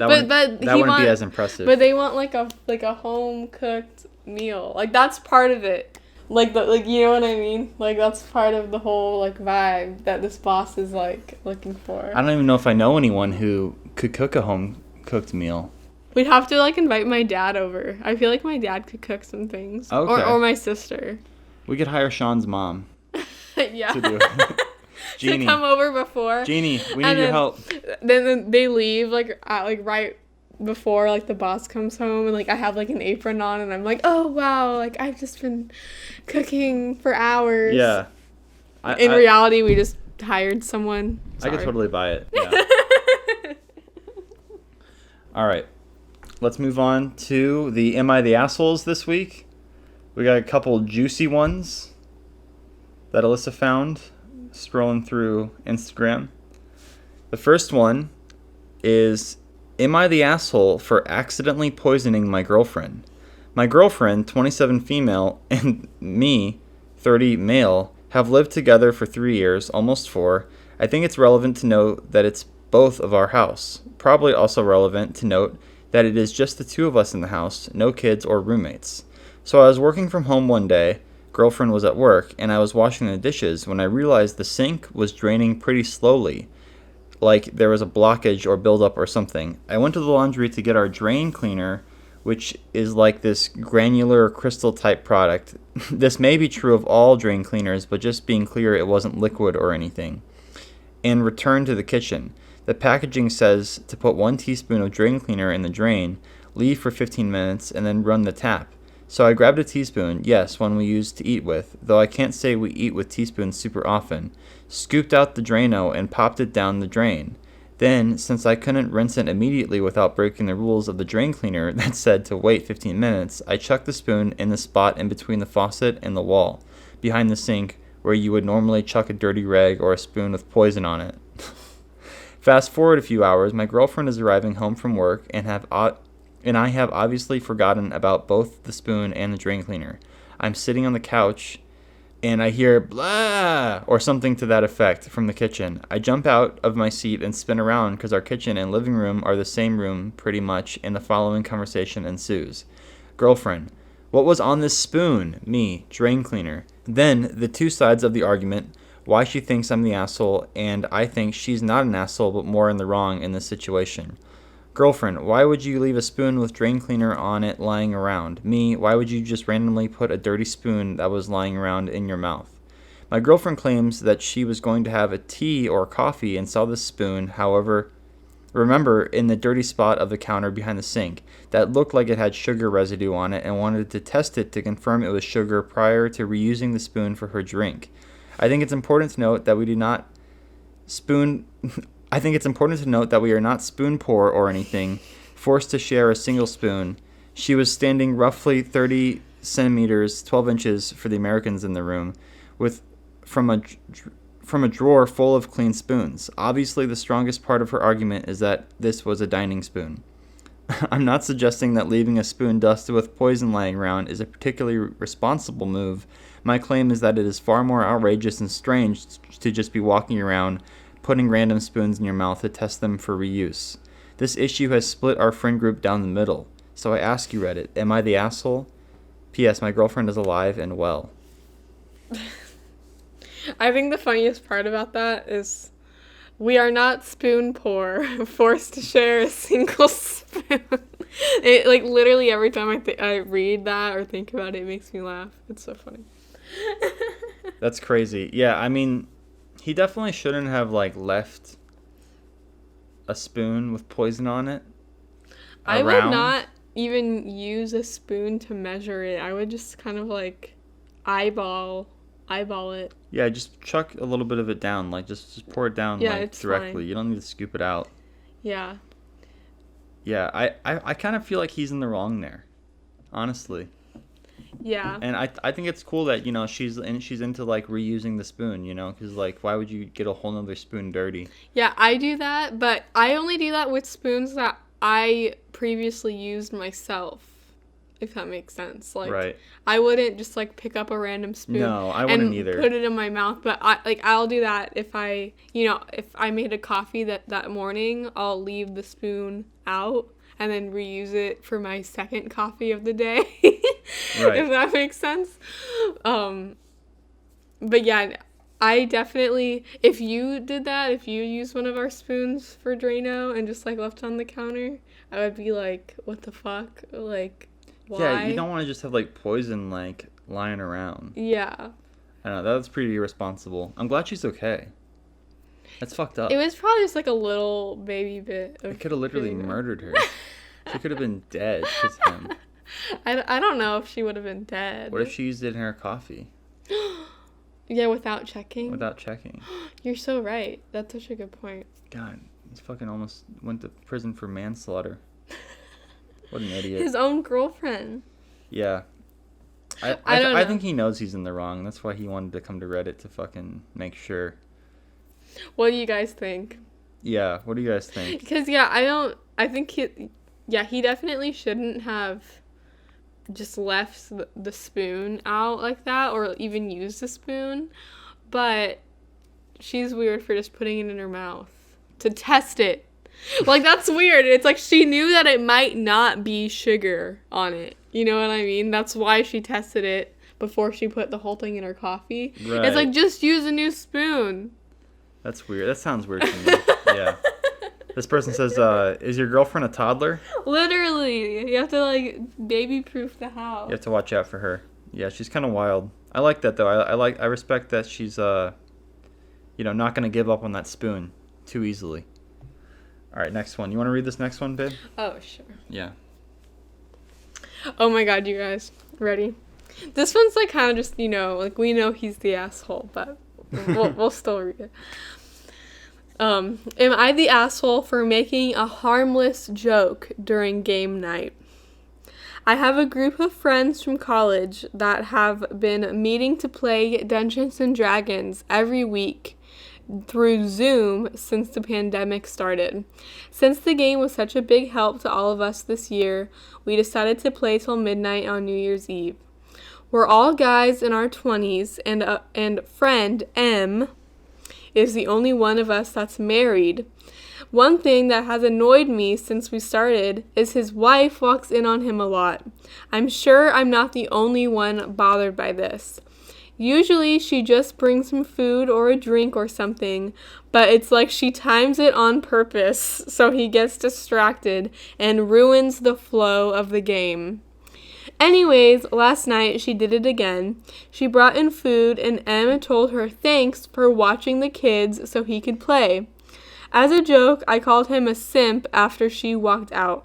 Speaker 2: That
Speaker 1: wouldn't be as impressive.
Speaker 2: But they want like a home cooked meal. Like that's part of it. Like you know what I mean? Like that's part of the whole like vibe that this boss is like looking for.
Speaker 1: I don't even know if I know anyone who could cook a home cooked meal.
Speaker 2: We'd have to like invite my dad over. I feel like my dad could cook some things.
Speaker 1: Okay.
Speaker 2: Or my sister.
Speaker 1: We could hire Sean's mom
Speaker 2: Yeah.
Speaker 1: to do it. Jeannie.
Speaker 2: To come over before.
Speaker 1: Jeannie, we need your help.
Speaker 2: Then they leave like right before like the boss comes home, and like I have like an apron on, and I'm like, oh wow, like I've just been cooking for hours.
Speaker 1: Yeah.
Speaker 2: In reality, we just hired someone.
Speaker 1: Sorry. I could totally buy it. Yeah. All right. Let's move on to the Am I the Assholes this week. We got a couple juicy ones that Alyssa found scrolling through Instagram. The first one is, am I the asshole for accidentally poisoning my girlfriend? My girlfriend, 27 female, and me, 30 male, have lived together for 3 years, almost 4. I think it's relevant to note that it's both of our house. Probably also relevant to note that it is just the two of us in the house, no kids or roommates. So I was working from home one day, girlfriend was at work, and I was washing the dishes when I realized the sink was draining pretty slowly, like there was a blockage or buildup or something. I went to the laundry to get our drain cleaner, which is like this granular crystal type product. This may be true of all drain cleaners, but just being clear, it wasn't liquid or anything. And returned to the kitchen. The packaging says to put 1 teaspoon of drain cleaner in the drain, leave for 15 minutes, and then run the tap. So I grabbed a teaspoon, yes, one we use to eat with, though I can't say we eat with teaspoons super often, scooped out the Drano and popped it down the drain. Then, since I couldn't rinse it immediately without breaking the rules of the drain cleaner that said to wait 15 minutes, I chucked the spoon in the spot in between the faucet and the wall, behind the sink, where you would normally chuck a dirty rag or a spoon with poison on it. Fast forward a few hours, my girlfriend is arriving home from work, and I have obviously forgotten about both the spoon and the drain cleaner. I'm sitting on the couch, and I hear blah or something to that effect from the kitchen. I jump out of my seat and spin around because our kitchen and living room are the same room pretty much, and the following conversation ensues. Girlfriend: what was on this spoon? Me: drain cleaner. Then the two sides of the argument: why she thinks I'm the asshole, and I think she's not an asshole but more in the wrong in this situation. Girlfriend: why would you leave a spoon with drain cleaner on it lying around? Me: why would you just randomly put a dirty spoon that was lying around in your mouth? My girlfriend claims that she was going to have a tea or coffee and saw this spoon, however, remember, in the dirty spot of the counter behind the sink that looked like it had sugar residue on it, and wanted to test it to confirm it was sugar prior to reusing the spoon for her drink. I think it's important to note that we are not spoon poor or anything, forced to share a single spoon. She was standing roughly 30 centimeters, 12 inches for the Americans in the room, from a drawer full of clean spoons. Obviously, the strongest part of her argument is that this was a dining spoon. I'm not suggesting that leaving a spoon dusted with poison lying around is a particularly responsible move. My claim is that it is far more outrageous and strange to just be walking around putting random spoons in your mouth to test them for reuse. This issue has split our friend group down the middle. So I ask you, Reddit, am I the asshole? P.S. My girlfriend is alive and well.
Speaker 2: I think the funniest part about that is we are not spoon poor, forced to share a single spoon. It, like, literally every time I read that or think about it, it makes me laugh. It's so funny.
Speaker 1: That's crazy. Yeah, I mean, he definitely shouldn't have, like, left a spoon with poison on it around.
Speaker 2: I would not even use a spoon to measure it. I would just kind of, like, eyeball it.
Speaker 1: Yeah, just chuck a little bit of it down. Like, just pour it down,
Speaker 2: yeah,
Speaker 1: like,
Speaker 2: it's
Speaker 1: directly.
Speaker 2: fine.
Speaker 1: You don't need to scoop it out.
Speaker 2: Yeah.
Speaker 1: Yeah, I kind of feel like he's in the wrong there, honestly.
Speaker 2: Yeah.
Speaker 1: And I think it's cool that, you know, she's into, like, reusing the spoon, you know, because, like, why would you get a whole nother spoon dirty?
Speaker 2: Yeah, I do that, but I only do that with spoons that I previously used myself, if that makes sense. Like,
Speaker 1: right.
Speaker 2: I wouldn't just, like, pick up a random spoon.
Speaker 1: No, I wouldn't either.
Speaker 2: Put it in my mouth, but I'll do that if I made a coffee that morning, I'll leave the spoon out and then reuse it for my second coffee of the day.
Speaker 1: Right.
Speaker 2: If that makes sense. But yeah, I definitely, if you did that, if you used one of our spoons for Drano and just like left it on the counter, I would be like, what the fuck? Like, why?
Speaker 1: Yeah, you don't want to just have like poison like lying around.
Speaker 2: Yeah.
Speaker 1: I don't know, that was pretty irresponsible. I'm glad she's okay. That's fucked up.
Speaker 2: It was probably just like a little baby bit of
Speaker 1: It could have literally
Speaker 2: Drano.
Speaker 1: murdered her. She could have been dead to him.
Speaker 2: I don't know if she would have been dead.
Speaker 1: What if she used it in her coffee
Speaker 2: Yeah, without checking.
Speaker 1: without checking?
Speaker 2: You're so right. That's such a good point.
Speaker 1: God, he's fucking almost went to prison for manslaughter. What an idiot.
Speaker 2: His own girlfriend.
Speaker 1: Yeah.
Speaker 2: I don't know.
Speaker 1: I think he knows he's in the wrong. That's why he wanted to come to Reddit to fucking make sure.
Speaker 2: What do you guys think?
Speaker 1: Yeah, what do you guys think?
Speaker 2: Because, yeah, I think he definitely shouldn't have just left the spoon out like that or even used the spoon. But she's weird for just putting it in her mouth to test it. Like, that's weird. It's like she knew that it might not be sugar on it. You know what I mean? That's why she tested it before she put the whole thing in her coffee.
Speaker 1: Right.
Speaker 2: It's like, just use a new spoon.
Speaker 1: That's weird. That sounds weird to me. Yeah. This person says, is your girlfriend a toddler?
Speaker 2: Literally. You have to, like, baby-proof the house.
Speaker 1: You have to watch out for her. Yeah, she's kind of wild. I like that, though. I respect that she's, not going to give up on that spoon too easily. All right, next one. You want to read this next one, babe?
Speaker 2: Oh, sure.
Speaker 1: Yeah.
Speaker 2: Oh my god, you guys. Ready? This one's, like, kind of just, like, we know he's the asshole, but we'll still read it. Am I the asshole for making a harmless joke during game night? I have a group of friends from college that have been meeting to play Dungeons and Dragons every week through Zoom since the pandemic started. Since the game was such a big help to all of us this year, we decided to play till midnight on New Year's Eve. We're all guys in our 20s, and friend M is the only one of us that's married. One thing that has annoyed me since we started is his wife walks in on him a lot. I'm sure I'm not the only one bothered by this. Usually she just brings him food or a drink or something, but it's like she times it on purpose so he gets distracted and ruins the flow of the game. Anyways, last night she did it again. She brought in food and Emma told her thanks for watching the kids so he could play. As a joke, I called him a simp after she walked out.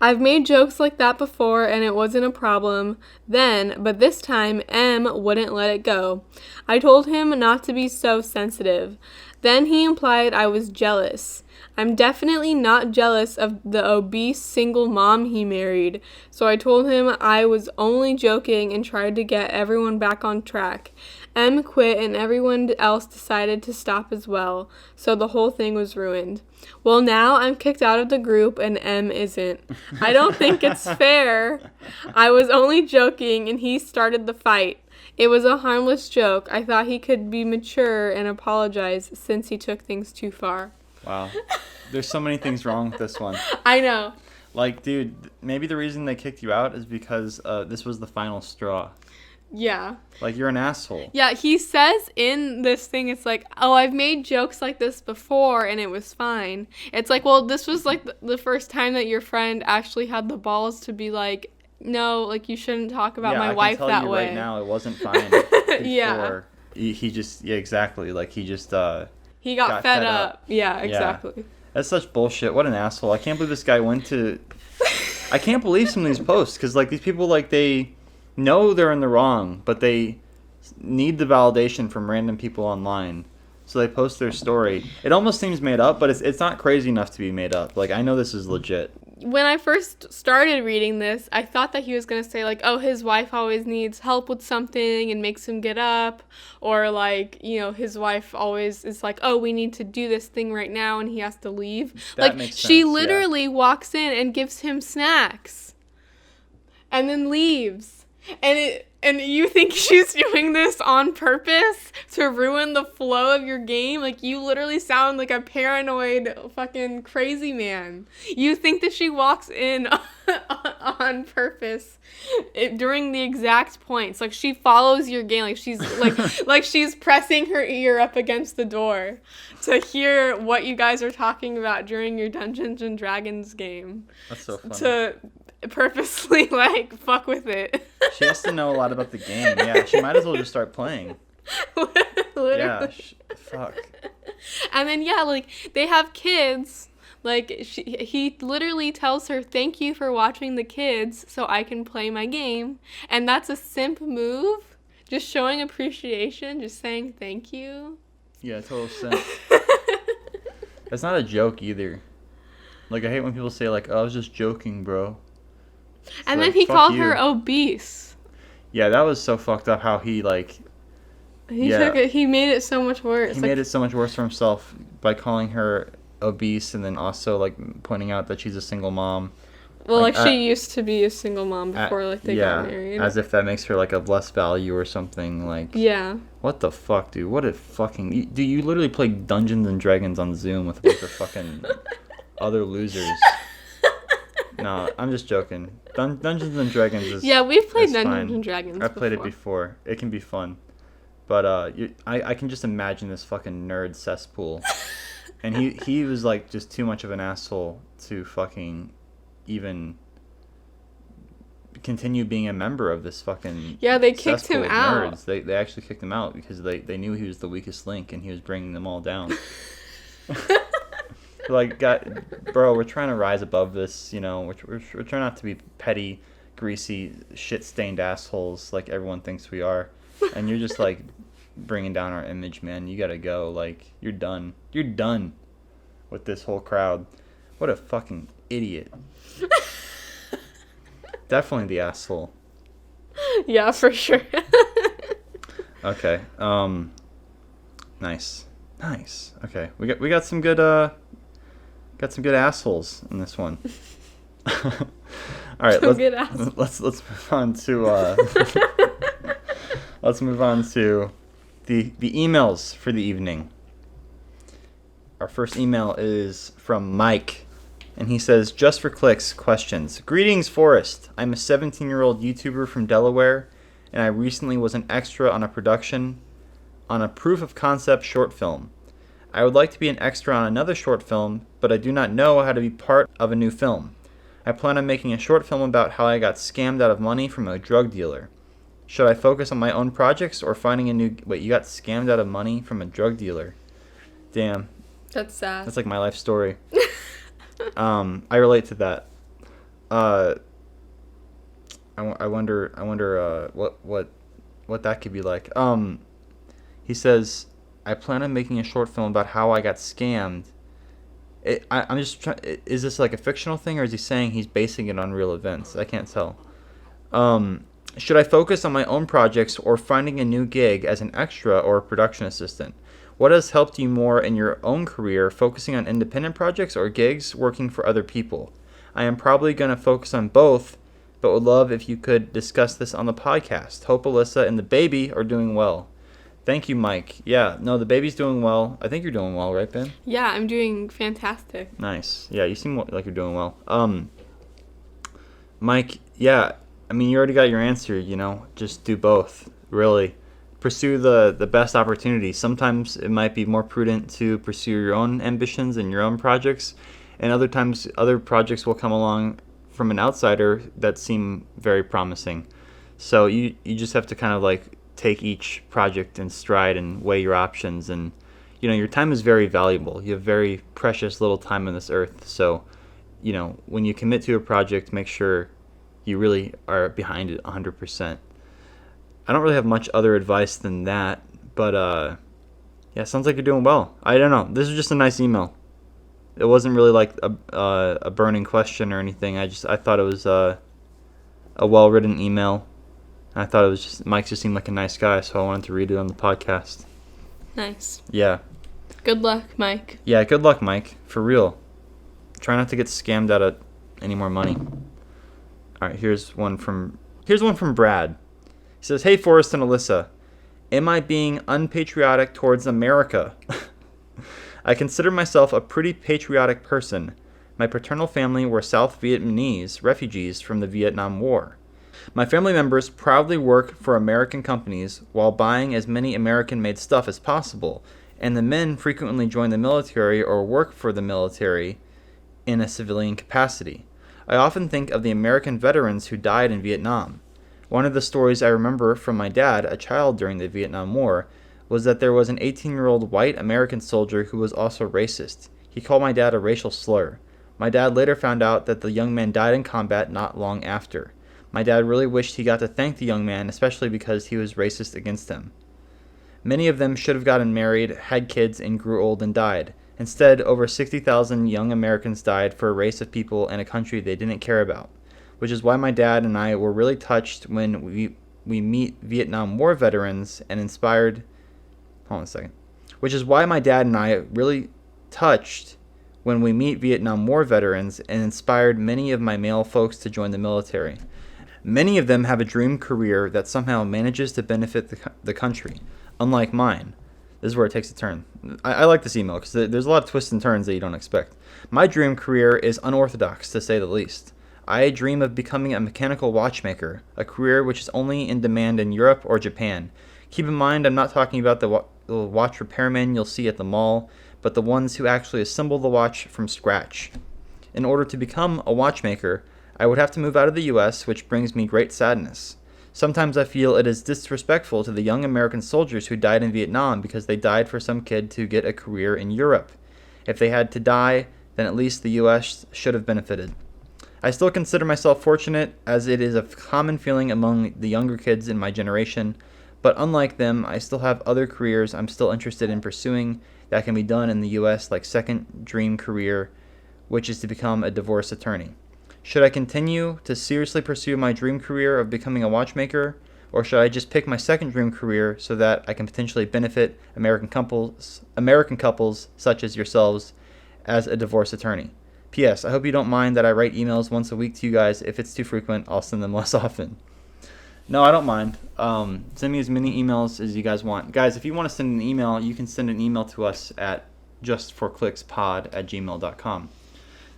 Speaker 2: I've made jokes like that before and it wasn't a problem then, but this time M wouldn't let it go. I told him not to be so sensitive. Then he implied I was jealous. I'm definitely not jealous of the obese single mom he married, so I told him I was only joking and tried to get everyone back on track. M quit and everyone else decided to stop as well, so the whole thing was ruined. Well, now I'm kicked out of the group and M isn't. I don't think it's fair. I was only joking and he started the fight. It was a harmless joke. I thought he could be mature and apologize since he took things too far.
Speaker 1: Wow. There's so many things wrong with this one.
Speaker 2: I know.
Speaker 1: Like, dude, maybe the reason they kicked you out is because this was the final straw.
Speaker 2: Yeah.
Speaker 1: Like, you're an asshole.
Speaker 2: Yeah, he says in this thing, it's like, oh, I've made jokes like this before and it was fine. It's like, well, this was like the first time that your friend actually had the balls to be like, no, like, you shouldn't talk about my wife that way.
Speaker 1: I can tell you right now, it wasn't fine before.
Speaker 2: Yeah.
Speaker 1: He just, yeah, exactly. Like, he just,
Speaker 2: he got fed up. Yeah, exactly.
Speaker 1: Yeah. That's such bullshit. What an asshole. I can't believe this guy went to... I can't believe some of these posts, because, like, these people, like, they know they're in the wrong, but they need the validation from random people online. So they post their story. It almost seems made up, but it's not crazy enough to be made up. Like, I know this is legit.
Speaker 2: When I first started reading this, I thought that he was going to say, like, oh, his wife always needs help with something and makes him get up. Or, like, his wife always is like, oh, we need to do this thing right now, and he has to leave.
Speaker 1: That makes sense,
Speaker 2: she literally walks in and gives him snacks. And then leaves. And And you think she's doing this on purpose to ruin the flow of your game? Like, you literally sound like a paranoid fucking crazy man. You think that she walks in on purpose during the exact points. Like, she follows your game. Like, she's like she's pressing her ear up against the door to hear what you guys are talking about during your Dungeons and Dragons game.
Speaker 1: That's so funny.
Speaker 2: To purposely, like, fuck with it.
Speaker 1: She has to know a lot about the game. Yeah, she might as well just start playing.
Speaker 2: Literally.
Speaker 1: Yeah, fuck.
Speaker 2: And then, yeah, like, they have kids. Like, he literally tells her, thank you for watching the kids so I can play my game. And that's a simp move. Just showing appreciation, just saying thank you.
Speaker 1: Yeah, total simp. That's not a joke either. Like, I hate when people say, like, oh, I was just joking, bro.
Speaker 2: And
Speaker 1: like,
Speaker 2: then he
Speaker 1: fuck
Speaker 2: called
Speaker 1: you.
Speaker 2: her obese.
Speaker 1: Yeah, that was so fucked up how he, like...
Speaker 2: He made it so much worse.
Speaker 1: He made it so much worse for himself by calling her obese and then also, like, pointing out that she's a single mom.
Speaker 2: Well, like she used to be a single mom before, like, they got married.
Speaker 1: As if that makes her, like, of less value or something, like...
Speaker 2: Yeah.
Speaker 1: What the fuck, dude? What a fucking... Dude, you literally play Dungeons and Dragons on Zoom with a bunch of fucking other losers. No, I'm just joking. Dungeons and Dragons is
Speaker 2: Yeah, we've played
Speaker 1: is
Speaker 2: Dungeons
Speaker 1: fine.
Speaker 2: and Dragons
Speaker 1: I've played it before. It can be fun. But I can just imagine this fucking nerd cesspool. And he was, like, just too much of an asshole to fucking even continue being a member of this fucking
Speaker 2: they kicked him
Speaker 1: of
Speaker 2: out.
Speaker 1: nerds. They actually kicked him out because they knew he was the weakest link and he was bringing them all down. Like, bro, we're trying to rise above this, you know. We're trying not to be petty, greasy, shit-stained assholes like everyone thinks we are. And you're just, like, bringing down our image, man. You gotta go. Like, you're done. You're done with this whole crowd. What a fucking idiot. Definitely the asshole.
Speaker 2: Yeah, for sure.
Speaker 1: Okay. Nice. Okay. We got some good assholes in this one. All right. Let's move on to let's move on to the emails for the evening. Our first email is from Mike, and he says, just for clicks, questions. Greetings, Forrest. I'm a 17-year-old YouTuber from Delaware, and I recently was an extra on a production on a proof of concept short film. I would like to be an extra on another short film, but I do not know how to be part of a new film. I plan on making a short film about how I got scammed out of money from a drug dealer. Should I focus on my own projects or finding a new... Wait, you got scammed out of money from a drug dealer? Damn.
Speaker 2: That's sad.
Speaker 1: That's like my life story. I relate to that. I wonder what that could be like. He says, I plan on making a short film about how I got scammed. I'm just trying. Is this like a fictional thing, or is he saying he's basing it on real events? I can't tell. Should I focus on my own projects or finding a new gig as an extra or a production assistant? What has helped you more in your own career, focusing on independent projects or gigs working for other people? I am probably going to focus on both, but would love if you could discuss this on the podcast. Hope Alyssa and the baby are doing well. Thank you, Mike. Yeah, no, the baby's doing well. I think you're doing well, right, Ben?
Speaker 2: Yeah, I'm doing fantastic.
Speaker 1: Nice. Yeah, you seem like you're doing well. Mike, yeah, I mean, you already got your answer, you know. Just do both, really. Pursue the best opportunity. Sometimes it might be more prudent to pursue your own ambitions and your own projects, and other times other projects will come along from an outsider that seem very promising. So you just have to kind of like take each project in stride and weigh your options. And you know, your time is very valuable. You have very precious little time on this earth. So you know, when you commit to a project, make sure you really are behind it 100%. I don't really have much other advice than that, but yeah, sounds like you're doing well. I don't know. This is just a nice email. It wasn't really like a burning question or anything. I thought it was a well-written email. I thought it was just Mike just seemed like a nice guy, so I wanted to read it on the podcast.
Speaker 2: Nice.
Speaker 1: Yeah.
Speaker 2: Good luck, Mike.
Speaker 1: Yeah, good luck, Mike. For real. Try not to get scammed out of any more money. All right, here's one from Brad. He He says, "Hey, Forrest and Alyssa, am I being unpatriotic towards America? I consider myself a pretty patriotic person. My paternal family were South Vietnamese refugees from the Vietnam War. My family members proudly work for American companies while buying as many American-made stuff as possible, and the men frequently join the military or work for the military in a civilian capacity. I often think of the American veterans who died in Vietnam. One of the stories I remember from my dad, a child during the Vietnam War, was that there was an 18-year-old white American soldier who was also racist. He called my dad a racial slur. My dad later found out that the young man died in combat not long after. My dad really wished he got to thank the young man, especially because he was racist against him. Many of them should have gotten married, had kids, and grew old and died. Instead, over 60,000 young Americans died for a race of people in a country they didn't care about, which is why my dad and I were really touched when we meet Vietnam War veterans and inspired... Hold on a second. Which is why my dad and I really touched when we meet Vietnam War veterans and inspired many of my male folks to join the military. Many of them have a dream career that somehow manages to benefit the country, unlike mine. This is where it takes a turn. I like this email because there's a lot of twists and turns that you don't expect. My dream career is unorthodox, to say the least. I dream of becoming a mechanical watchmaker, a career which is only in demand in Europe or Japan. Keep in mind, I'm not talking about the watch repairmen you'll see at the mall, but the ones who actually assemble the watch from scratch. In order to become a watchmaker, I would have to move out of the U.S., which brings me great sadness. Sometimes I feel it is disrespectful to the young American soldiers who died in Vietnam because they died for some kid to get a career in Europe. If they had to die, then at least the U.S. should have benefited. I still consider myself fortunate, as it is a common feeling among the younger kids in my generation, but unlike them, I still have other careers I'm still interested in pursuing that can be done in the U.S., like second dream career, which is to become a divorce attorney. Should I continue to seriously pursue my dream career of becoming a watchmaker, or should I just pick my second dream career so that I can potentially benefit American couples such as yourselves as a divorce attorney? P.S. I hope you don't mind that I write emails once a week to you guys. If it's too frequent, I'll send them less often. No, I don't mind. Send me as many emails as you guys want. Guys, if you want to send an email, you can send an email to us at justforclickspod@gmail.com.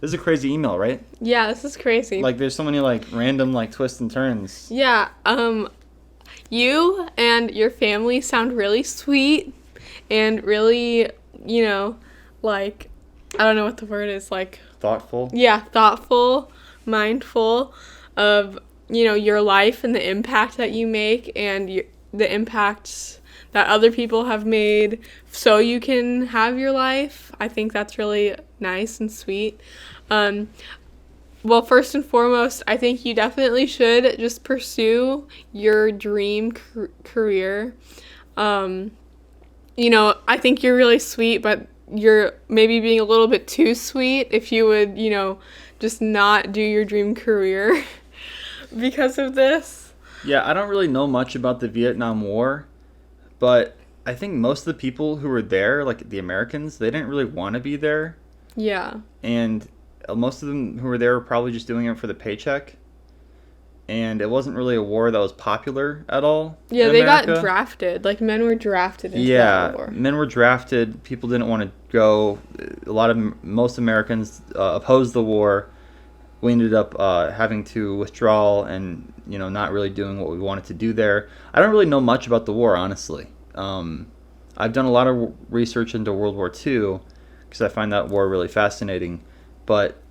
Speaker 1: This is a crazy email, right?
Speaker 2: Yeah, this is crazy.
Speaker 1: Like, there's so many, like, random, like, twists and turns.
Speaker 2: Yeah, you and your family sound really sweet and really, like, I don't know what the word is, like...
Speaker 1: Thoughtful?
Speaker 2: Yeah, thoughtful, mindful of, your life and the impact that you make and the impacts that other people have made so you can have your life. I think that's really nice and sweet. Well, first and foremost, I think you definitely should just pursue your dream career. I think you're really sweet, but you're maybe being a little bit too sweet if you would, just not do your dream career because of this.
Speaker 1: Yeah, I don't really know much about the Vietnam War, but I think most of the people who were there, like the Americans, they didn't really want to be there.
Speaker 2: Yeah.
Speaker 1: And most of them who were there were probably just doing it for the paycheck. And it wasn't really a war that was popular at all.
Speaker 2: Yeah, they got drafted. Like, men were drafted into that war.
Speaker 1: Yeah, men were drafted. People didn't want to go. Most Americans opposed the war. We ended up having to withdraw and, not really doing what we wanted to do there. I don't really know much about the war, honestly. I've done a lot of research into World War II because I find that war really fascinating. But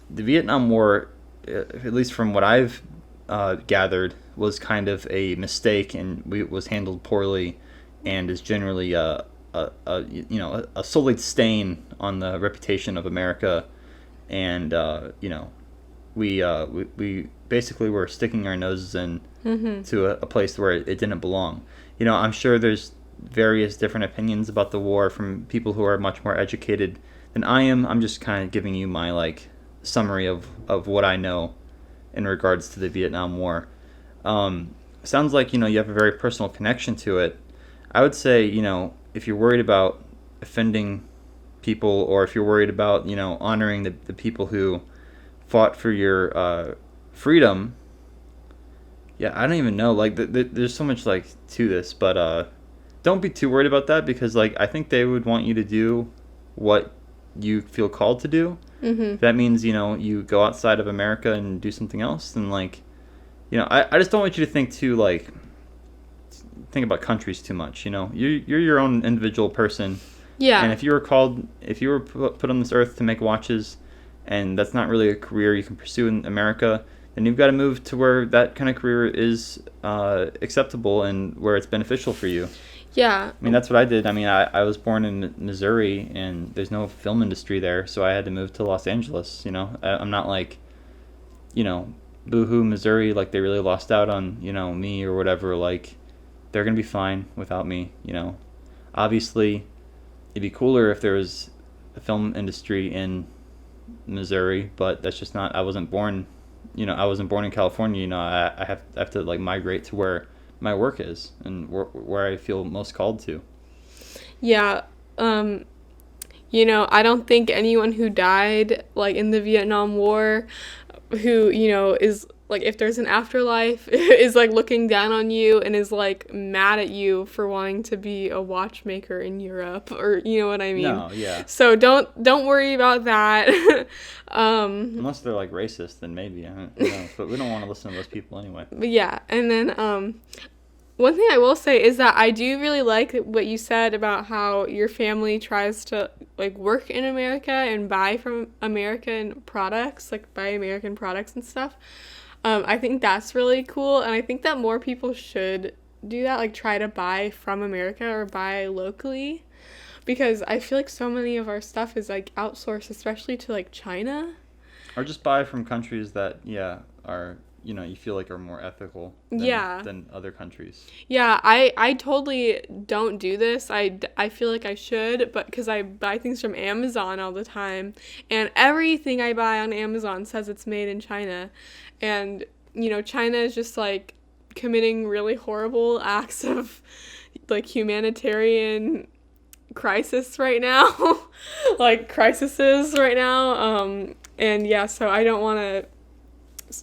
Speaker 1: the Vietnam War, at least from what I've gathered, was kind of a mistake and was handled poorly, and is generally a sullied stain on the reputation of America. And we basically were sticking our noses in to a place where it didn't belong. I'm sure there's various different opinions about the war from people who are much more educated than I am. I'm just kind of giving you my summary of what I know in regards to the Vietnam War. Sounds like you have a very personal connection to it. I would say if you're worried about offending people, or if you're worried about honoring the people who fought for your freedom, Yeah, I don't even know. Like, there's so much like to this, but don't be too worried about that because like I think they would want you to do what you feel called to do.
Speaker 2: Mm-hmm.
Speaker 1: If that means you go outside of America and do something else, then like I just don't want you to think too like think about countries too much. You're your own individual person.
Speaker 2: Yeah.
Speaker 1: And if you were put on this earth to make watches, and that's not really a career you can pursue in America, then you've got to move to where that kind of career is acceptable and where it's beneficial for you.
Speaker 2: Yeah.
Speaker 1: I mean, that's what I did. I mean, I was born in Missouri, and there's no film industry there, so I had to move to Los Angeles. I'm not like, boo-hoo, Missouri, like they really lost out on, me or whatever. Like, they're going to be fine without me, Obviously, it'd be cooler if there was a film industry in Missouri, but that's just not. I wasn't born in California. I have to like migrate to where my work is and where I feel most called to.
Speaker 2: Yeah. I don't think anyone who died like in the Vietnam War, who is like, if there's an afterlife, is like looking down on you and is like mad at you for wanting to be a watchmaker in Europe, or you know what I mean?
Speaker 1: No, yeah.
Speaker 2: So don't worry about that.
Speaker 1: Unless they're like racist, then maybe. Who knows? But we don't want to listen to those people anyway.
Speaker 2: But yeah, and then one thing I will say is that I do really like what you said about how your family tries to like work in America and buy from American products, like buy American products and stuff. I think that's really cool, and I think that more people should do that, like try to buy from America or buy locally, because I feel like so many of our stuff is like outsourced, especially to like China.
Speaker 1: Or just buy from countries that, are, you feel like are more ethical than other countries.
Speaker 2: Yeah, I totally don't do this. I feel like I should, but because I buy things from Amazon all the time, and everything I buy on Amazon says it's made in China. And, China is just like committing really horrible acts of like humanitarian crisis right now. Like crises right now. And yeah, so I don't want to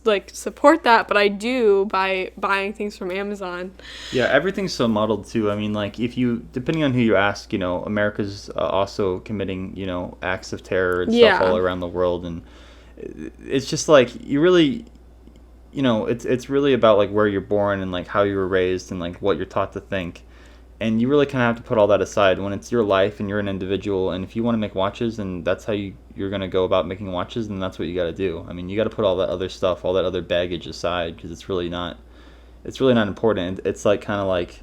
Speaker 2: like support that, but I do by buying things from Amazon.
Speaker 1: Yeah, everything's so muddled too. I mean, like depending on who you ask, America's also committing, acts of terror and stuff all around the world, and it's just like you really, it's really about like where you're born and like how you were raised and like what you're taught to think, and you really kind of have to put all that aside when it's your life and you're an individual, and if you want to make watches and that's how you're going to go about making watches, then that's what you got to do. I mean, you got to put all that other stuff, all that other baggage aside, because it's really not important. It's like kind of like,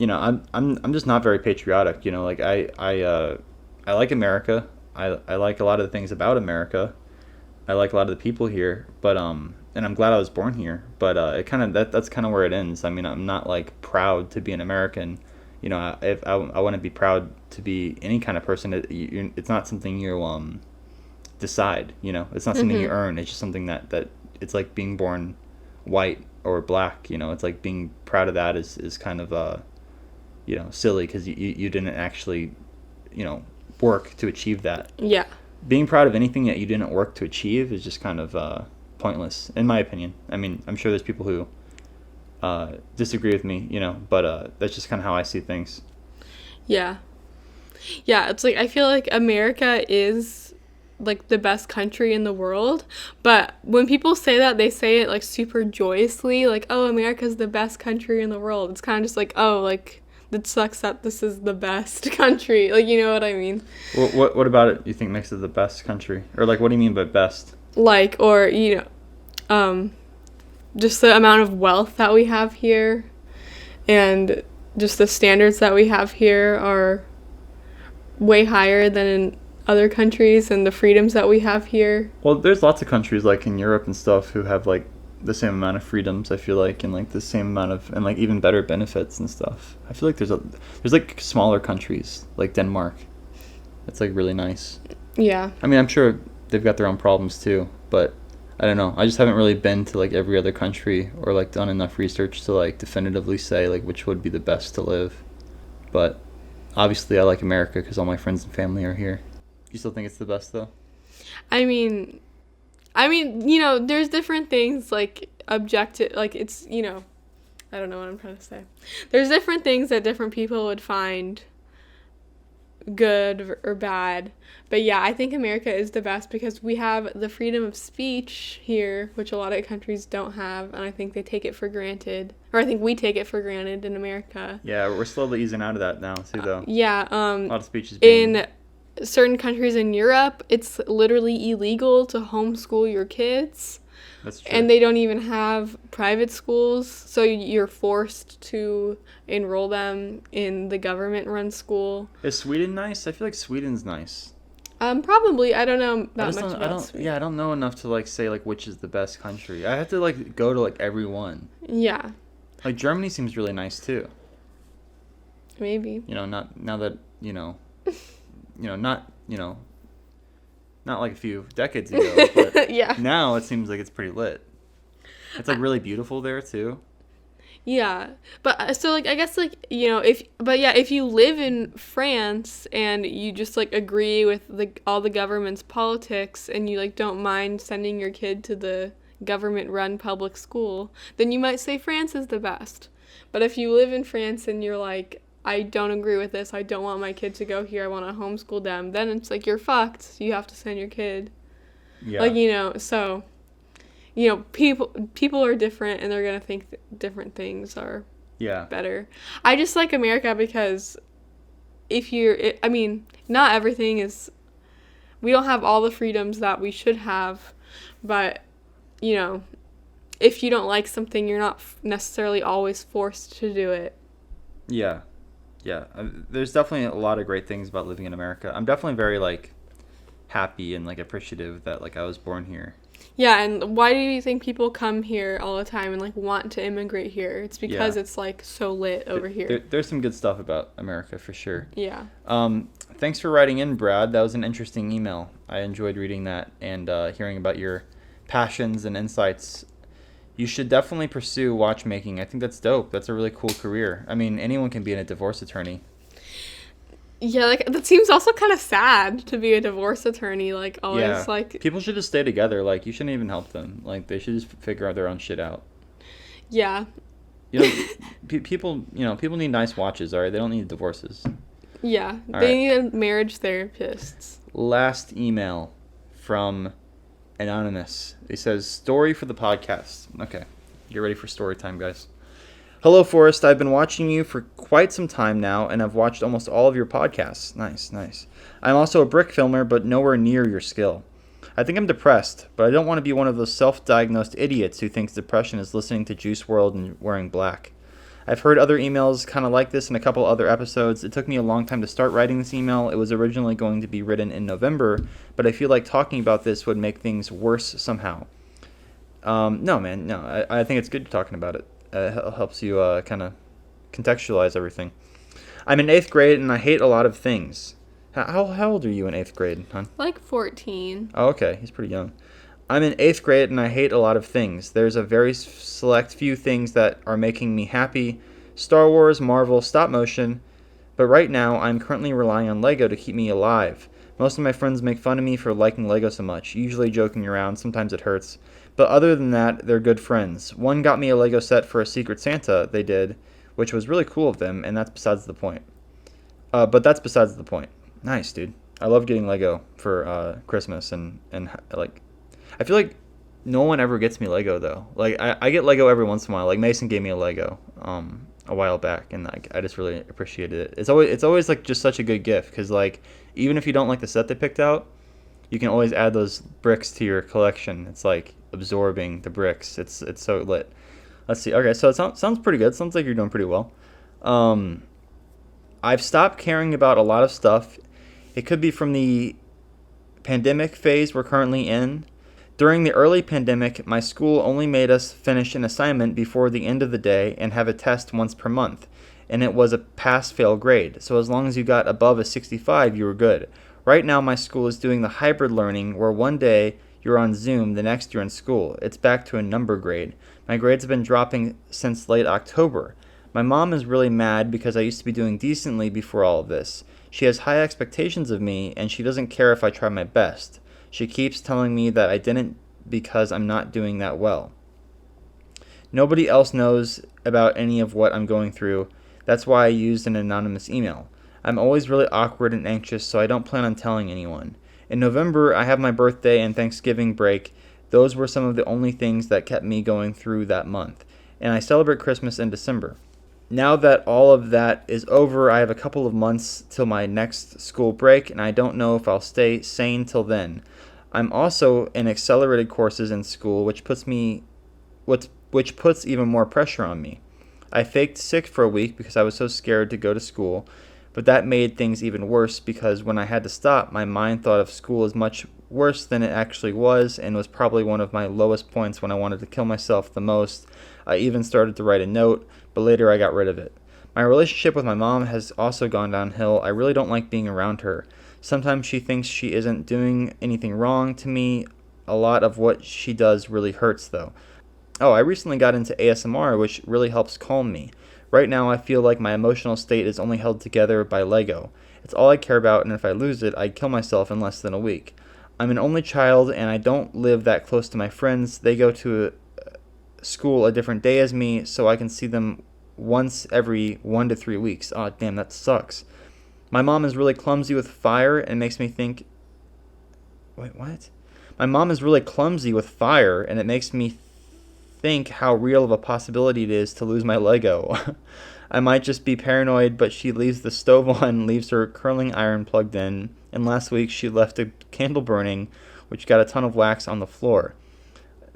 Speaker 1: I'm just not very patriotic, like I like America. I like a lot of the things about America. I like a lot of the people here, but and I'm glad I was born here, but it kind of that's kind of where it ends. I mean, I'm not like proud to be an American. If I want to be proud to be any kind of person, it's not something you decide. It's not something you earn. It's just something that it's like being born white or black. It's like being proud of that is kind of silly because you didn't actually work to achieve that.
Speaker 2: Yeah.
Speaker 1: Being proud of anything that you didn't work to achieve is just kind of pointless, in my opinion. I mean, I'm sure there's people who disagree with me, but that's just kind of how I see things.
Speaker 2: Yeah. Yeah, it's like I feel like America is like the best country in the world, but when people say that, they say it like super joyously, like, oh, America's the best country in the world. It's kind of just like, oh, like it sucks that this is the best country, like, you know what I mean?
Speaker 1: What about it you think makes it the best country, or like what do you mean by best?
Speaker 2: Like, or just the amount of wealth that we have here, and just the standards that we have here are way higher than in other countries, and the freedoms that we have here.
Speaker 1: Well, there's lots of countries like in Europe and stuff who have like the same amount of freedoms, I feel like, and like the same amount of, and like even better benefits and stuff. I feel like there's like smaller countries like Denmark. It's like really nice.
Speaker 2: Yeah.
Speaker 1: I mean, I'm sure they've got their own problems too, but I don't know. I just haven't really been to like every other country or like done enough research to like definitively say like which would be the best to live. But obviously I like America because all my friends and family are here. You still think it's the best though?
Speaker 2: I mean, there's different things like objective, like it's, I don't know what I'm trying to say. There's different things that different people would find good or bad. But yeah, I think America is the best because we have the freedom of speech here, which a lot of countries don't have, and I think they take it for granted. Or I think we take it for granted in America.
Speaker 1: Yeah, we're slowly easing out of that now too, though.
Speaker 2: Yeah,
Speaker 1: a lot of speech is being...
Speaker 2: in certain countries in Europe, it's literally illegal to homeschool your kids.
Speaker 1: That's true.
Speaker 2: And they don't even have private schools, so you're forced to enroll them in the government-run school.
Speaker 1: Is Sweden nice? I feel like Sweden's nice.
Speaker 2: Probably. I don't know that much about Sweden.
Speaker 1: Yeah, I don't know enough to like say like which is the best country. I have to like go to like every one.
Speaker 2: Yeah.
Speaker 1: Like Germany seems really nice too.
Speaker 2: Maybe.
Speaker 1: Not now that not like a few decades ago, but
Speaker 2: yeah.
Speaker 1: Now it seems like it's pretty lit. It's like really beautiful there too.
Speaker 2: Yeah, but so like I guess like if you live in France and you just like agree with all the government's politics and you like don't mind sending your kid to the government-run public school, then you might say France is the best. But if you live in France and you're like, I don't agree with this, I don't want my kid to go here, I want to homeschool them, then it's like you're fucked. You have to send your kid. Yeah. Like so. People are different and they're going to think different things are better. I just like America because not everything is, we don't have all the freedoms that we should have, but, if you don't like something, you're not necessarily always forced to do it.
Speaker 1: Yeah. Yeah. There's definitely a lot of great things about living in America. I'm definitely very, like, happy and, like, appreciative that, like, I was born here.
Speaker 2: Yeah, and why do you think people come here all the time and, like, want to immigrate here? It's because it's, like, so lit over here.
Speaker 1: There's some good stuff about America, for sure.
Speaker 2: Yeah.
Speaker 1: Thanks for writing in, Brad. That was an interesting email. I enjoyed reading that and hearing about your passions and insights. You should definitely pursue watchmaking. I think that's dope. That's a really cool career. I mean, anyone can be a divorce attorney.
Speaker 2: Yeah, like, that seems also kind of sad to be a divorce attorney, like, always, like...
Speaker 1: People should just stay together. Like, you shouldn't even help them. Like, they should just figure out their own shit out.
Speaker 2: Yeah.
Speaker 1: People need nice watches, all right? They don't need divorces.
Speaker 2: Yeah, they need marriage therapists.
Speaker 1: Last email from Anonymous. He says, story for the podcast. Okay, get ready for story time, guys. Hello, Forrest. I've been watching you for quite some time now, and I've watched almost all of your podcasts. Nice. I'm also a brick filmer, but nowhere near your skill. I think I'm depressed, but I don't want to be one of those self-diagnosed idiots who thinks depression is listening to Juice WRLD and wearing black. I've heard other emails kind of like this in a couple other episodes. It took me a long time to start writing this email. It was originally going to be written in November, but I feel like talking about this would make things worse somehow. No, man, no. I think it's good talking about it. It helps you kind of contextualize everything. I'm in 8th grade, and I hate a lot of things. How old are you in 8th grade, hon?
Speaker 2: Like 14.
Speaker 1: Oh, okay. He's pretty young. I'm in 8th grade, and I hate a lot of things. There's a very select few things that are making me happy. Star Wars, Marvel, stop motion. But right now, I'm currently relying on Lego to keep me alive. Most of my friends make fun of me for liking Lego so much, usually joking around. Sometimes it hurts. But other than that, they're good friends. One got me a Lego set for a Secret Santa they did, which was really cool of them, and that's besides the point. Nice, dude. I love getting Lego for Christmas, and like, I feel like no one ever gets me Lego, though. Like, I get Lego every once in a while. Like, Mason gave me a Lego a while back, and I just really appreciated it. It's always like just such a good gift, because like, even if you don't like the set they picked out, you can always add those bricks to your collection. It's like absorbing the bricks. It's so lit. Let's see. Okay, so it sounds pretty good. Sounds like you're doing pretty well. I've stopped caring about a lot of stuff. It could be from the pandemic phase we're currently in. During the early pandemic, my school only made us finish an assignment before the end of the day and have a test once per month, and it was a pass-fail grade. So as long as you got above a 65, you were good. Right now, my school is doing the hybrid learning where one day you're on Zoom, the next you're in school. It's back to a number grade. My grades have been dropping since late October. My mom is really mad because I used to be doing decently before all of this. She has high expectations of me, and she doesn't care if I try my best. She keeps telling me that I didn't because I'm not doing that well. Nobody else knows about any of what I'm going through. That's why I used an anonymous email. I'm always really awkward and anxious, so I don't plan on telling anyone. In November, I have my birthday and Thanksgiving break. Those were some of the only things that kept me going through that month. And I celebrate Christmas in December. Now that all of that is over, I have a couple of months till my next school break, and I don't know if I'll stay sane till then. I'm also in accelerated courses in school, which puts even more pressure on me. I faked sick for a week because I was so scared to go to school, but that made things even worse because when I had to stop, my mind thought of school as much worse than it actually was, and was probably one of my lowest points when I wanted to kill myself the most. I even started to write a note, but later I got rid of it. My relationship with my mom has also gone downhill. I really don't like being around her. Sometimes she thinks she isn't doing anything wrong to me. A lot of what she does really hurts, though. Oh, I recently got into ASMR, which really helps calm me. Right now, I feel like my emotional state is only held together by Lego. It's all I care about, and if I lose it, I'd kill myself in less than a week. I'm an only child, and I don't live that close to my friends. They go to school a different day as me, so I can see them once every 1 to 3 weeks. Oh, damn, that sucks. My mom is really clumsy with fire and makes me think... Wait, what? My mom is really clumsy with fire, and it makes me think how real of a possibility it is to lose my Lego. I might just be paranoid, but she leaves the stove on, leaves her curling iron plugged in, and last week she left a candle burning, which got a ton of wax on the floor.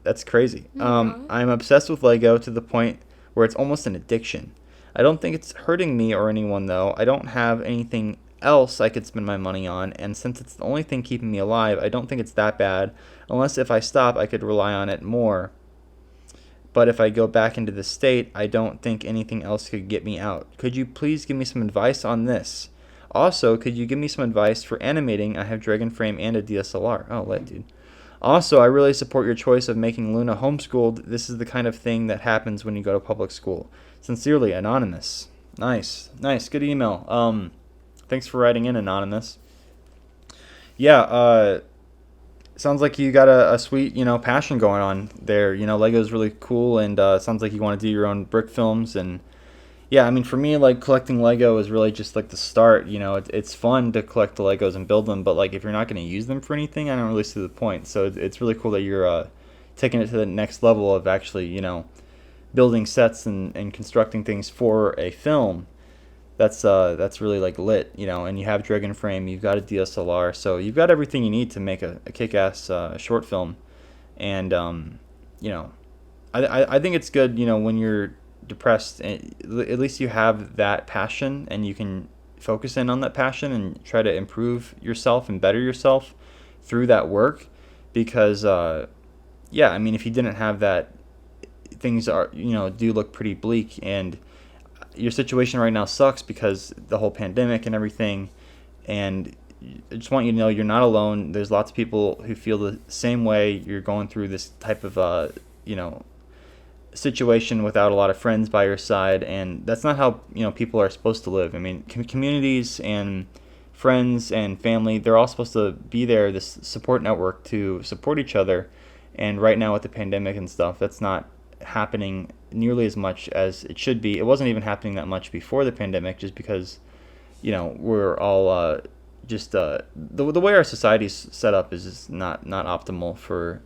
Speaker 1: That's crazy. I'm obsessed with Lego to the point where it's almost an addiction. I don't think it's hurting me or anyone, though. I don't have anything else I could spend my money on, and since it's the only thing keeping me alive, I don't think it's that bad, unless if I stop, I could rely on it more. But if I go back into this state, I don't think anything else could get me out. Could you please give me some advice on this? Also, could you give me some advice for animating? I have Dragon Frame and a DSLR. Oh, lit, dude. Also, I really support your choice of making Luna homeschooled. This is the kind of thing that happens when you go to public school. Sincerely, Anonymous. Nice. Good email. Thanks for writing in, Anonymous. Yeah, sounds like you got a sweet, passion going on there. Lego's really cool, and sounds like you want to do your own brick films. And yeah, I mean, for me, like, collecting Lego is really just like the start. It's fun to collect the Legos and build them, but like, if you're not going to use them for anything, I don't really see the point. So it's really cool that you're taking it to the next level of actually, building sets and constructing things for a film. That's really like lit, and you have Dragon Frame, you've got a DSLR, so you've got everything you need to make a kick-ass short film. And I think it's good, when you're depressed, at least you have that passion, and you can focus in on that passion and try to improve yourself and better yourself through that work. Because yeah, I mean, if you didn't have that, things do look pretty bleak, and your situation right now sucks because the whole pandemic and everything. And I just want you to know you're not alone. There's lots of people who feel the same way. You're going through this type of situation without a lot of friends by your side, and that's not how people are supposed to live. I mean, communities and friends and family, they're all supposed to be there, this support network to support each other. And right now with the pandemic and stuff, that's not happening nearly as much as it should be. It wasn't even happening that much before the pandemic, just because we're all just the way our society's set up is just not optimal for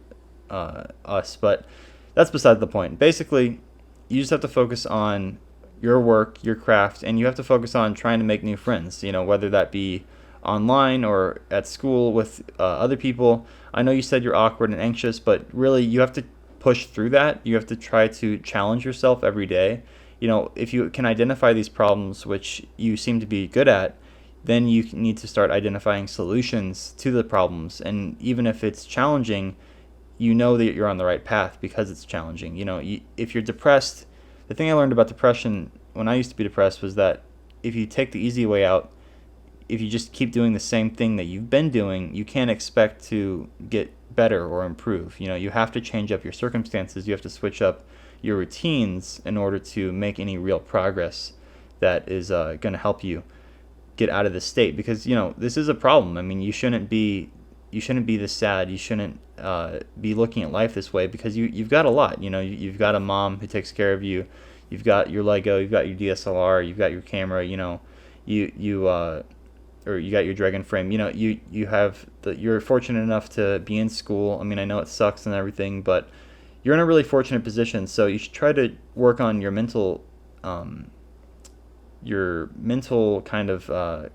Speaker 1: us. But that's beside the point. Basically, you just have to focus on your work, your craft, and you have to focus on trying to make new friends, whether that be online or at school with other people. I know you said you're awkward and anxious, but really you have to push through that. You have to try to challenge yourself every day. If you can identify these problems, which you seem to be good at, then you need to start identifying solutions to the problems. And even if it's challenging, that you're on the right path because it's challenging. If you're depressed, the thing I learned about depression when I used to be depressed was that if you take the easy way out, if you just keep doing the same thing that you've been doing, you can't expect to get better or improve. You have to change up your circumstances. You have to switch up your routines in order to make any real progress that is going to help you get out of this state. Because this is a problem. I mean, you shouldn't be you shouldn't be this sad. You shouldn't be looking at life this way, because you've got a lot. You've got a mom who takes care of you. You've got your Lego. You've got your DSLR. You've got your camera. Or you got your Dragon frame. You're fortunate enough to be in school. I mean, I know it sucks and everything, but you're in a really fortunate position. So you should try to work on your mental kind of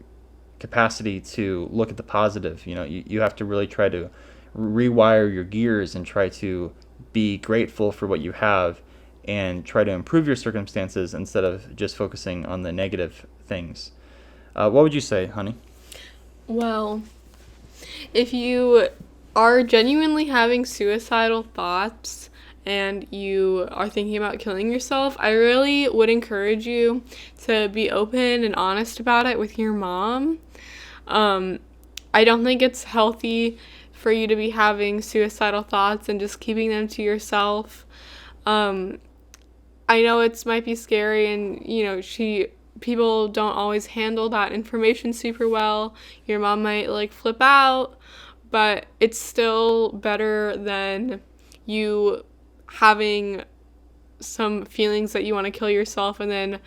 Speaker 1: capacity to look at the positive. You have to really try to rewire your gears and try to be grateful for what you have and try to improve your circumstances instead of just focusing on the negative things. What would you say, honey?
Speaker 2: Well, if you are genuinely having suicidal thoughts and you are thinking about killing yourself, I really would encourage you to be open and honest about it with your mom. I don't think it's healthy for you to be having suicidal thoughts and just keeping them to yourself. I know it might be scary, and people don't always handle that information super well. Your mom might flip out, but it's still better than you having some feelings that you want to kill yourself and then,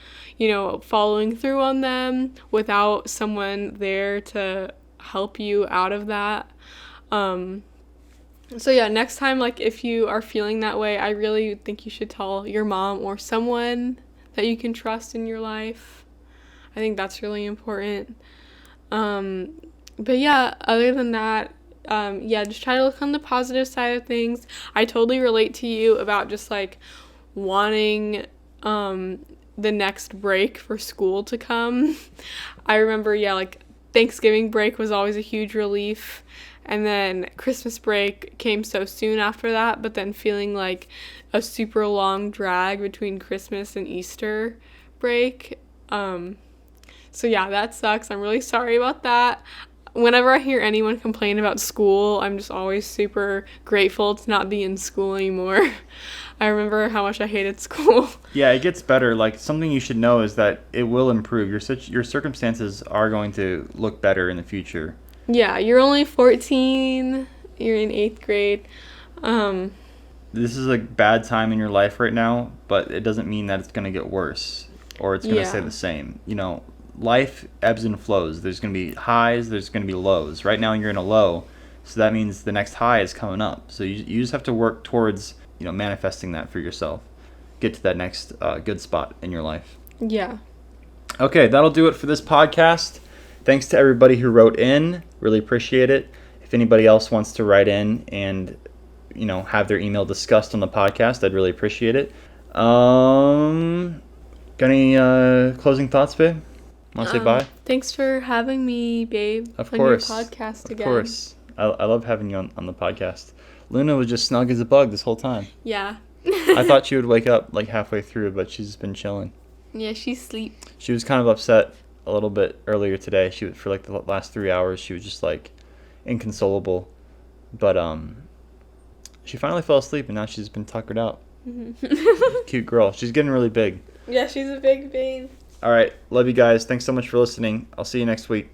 Speaker 2: following through on them without someone there to help you out of that. So yeah, next time, if you are feeling that way, I really think you should tell your mom or someone that you can trust in your life. I think that's really important. But yeah, other than that, just try to look on the positive side of things. I totally relate to you about just wanting the next break for school to come. I remember, Thanksgiving break was always a huge relief. And then Christmas break came so soon after that, but then feeling like a super long drag between Christmas and Easter break. So yeah, that sucks. I'm really sorry about that. Whenever I hear anyone complain about school, I'm just always super grateful to not be in school anymore. I remember how much I hated school.
Speaker 1: Yeah, it gets better. Something you should know is that it will improve. Your circumstances are going to look better in the future.
Speaker 2: Yeah, you're only 14. You're in 8th grade.
Speaker 1: This is a bad time in your life right now, but it doesn't mean that it's going to get worse or it's going to stay the same. Life ebbs and flows. There's going to be highs, there's going to be lows. Right now you're in a low, so that means the next high is coming up. So you just have to work towards, manifesting that for yourself. Get to that next good spot in your life.
Speaker 2: Yeah.
Speaker 1: Okay, that'll do it for this podcast. Thanks to everybody who wrote in. Really appreciate it. If anybody else wants to write in and, have their email discussed on the podcast, I'd really appreciate it. Got any closing thoughts, babe? Want to say bye?
Speaker 2: Thanks for having me, babe.
Speaker 1: Of course.
Speaker 2: On your podcast again.
Speaker 1: Of course. I love having you on the podcast. Luna was just snug as a bug this whole time.
Speaker 2: Yeah.
Speaker 1: I thought she would wake up halfway through, but she's been chilling.
Speaker 2: Yeah, she's asleep.
Speaker 1: She was kind of upset a little bit earlier today. She for the last 3 hours, she was just inconsolable. But she finally fell asleep, and now she's been tuckered out. Mm-hmm. Cute girl. She's getting really big.
Speaker 2: Yeah, she's a big babe.
Speaker 1: All right. Love you guys. Thanks so much for listening. I'll see you next week.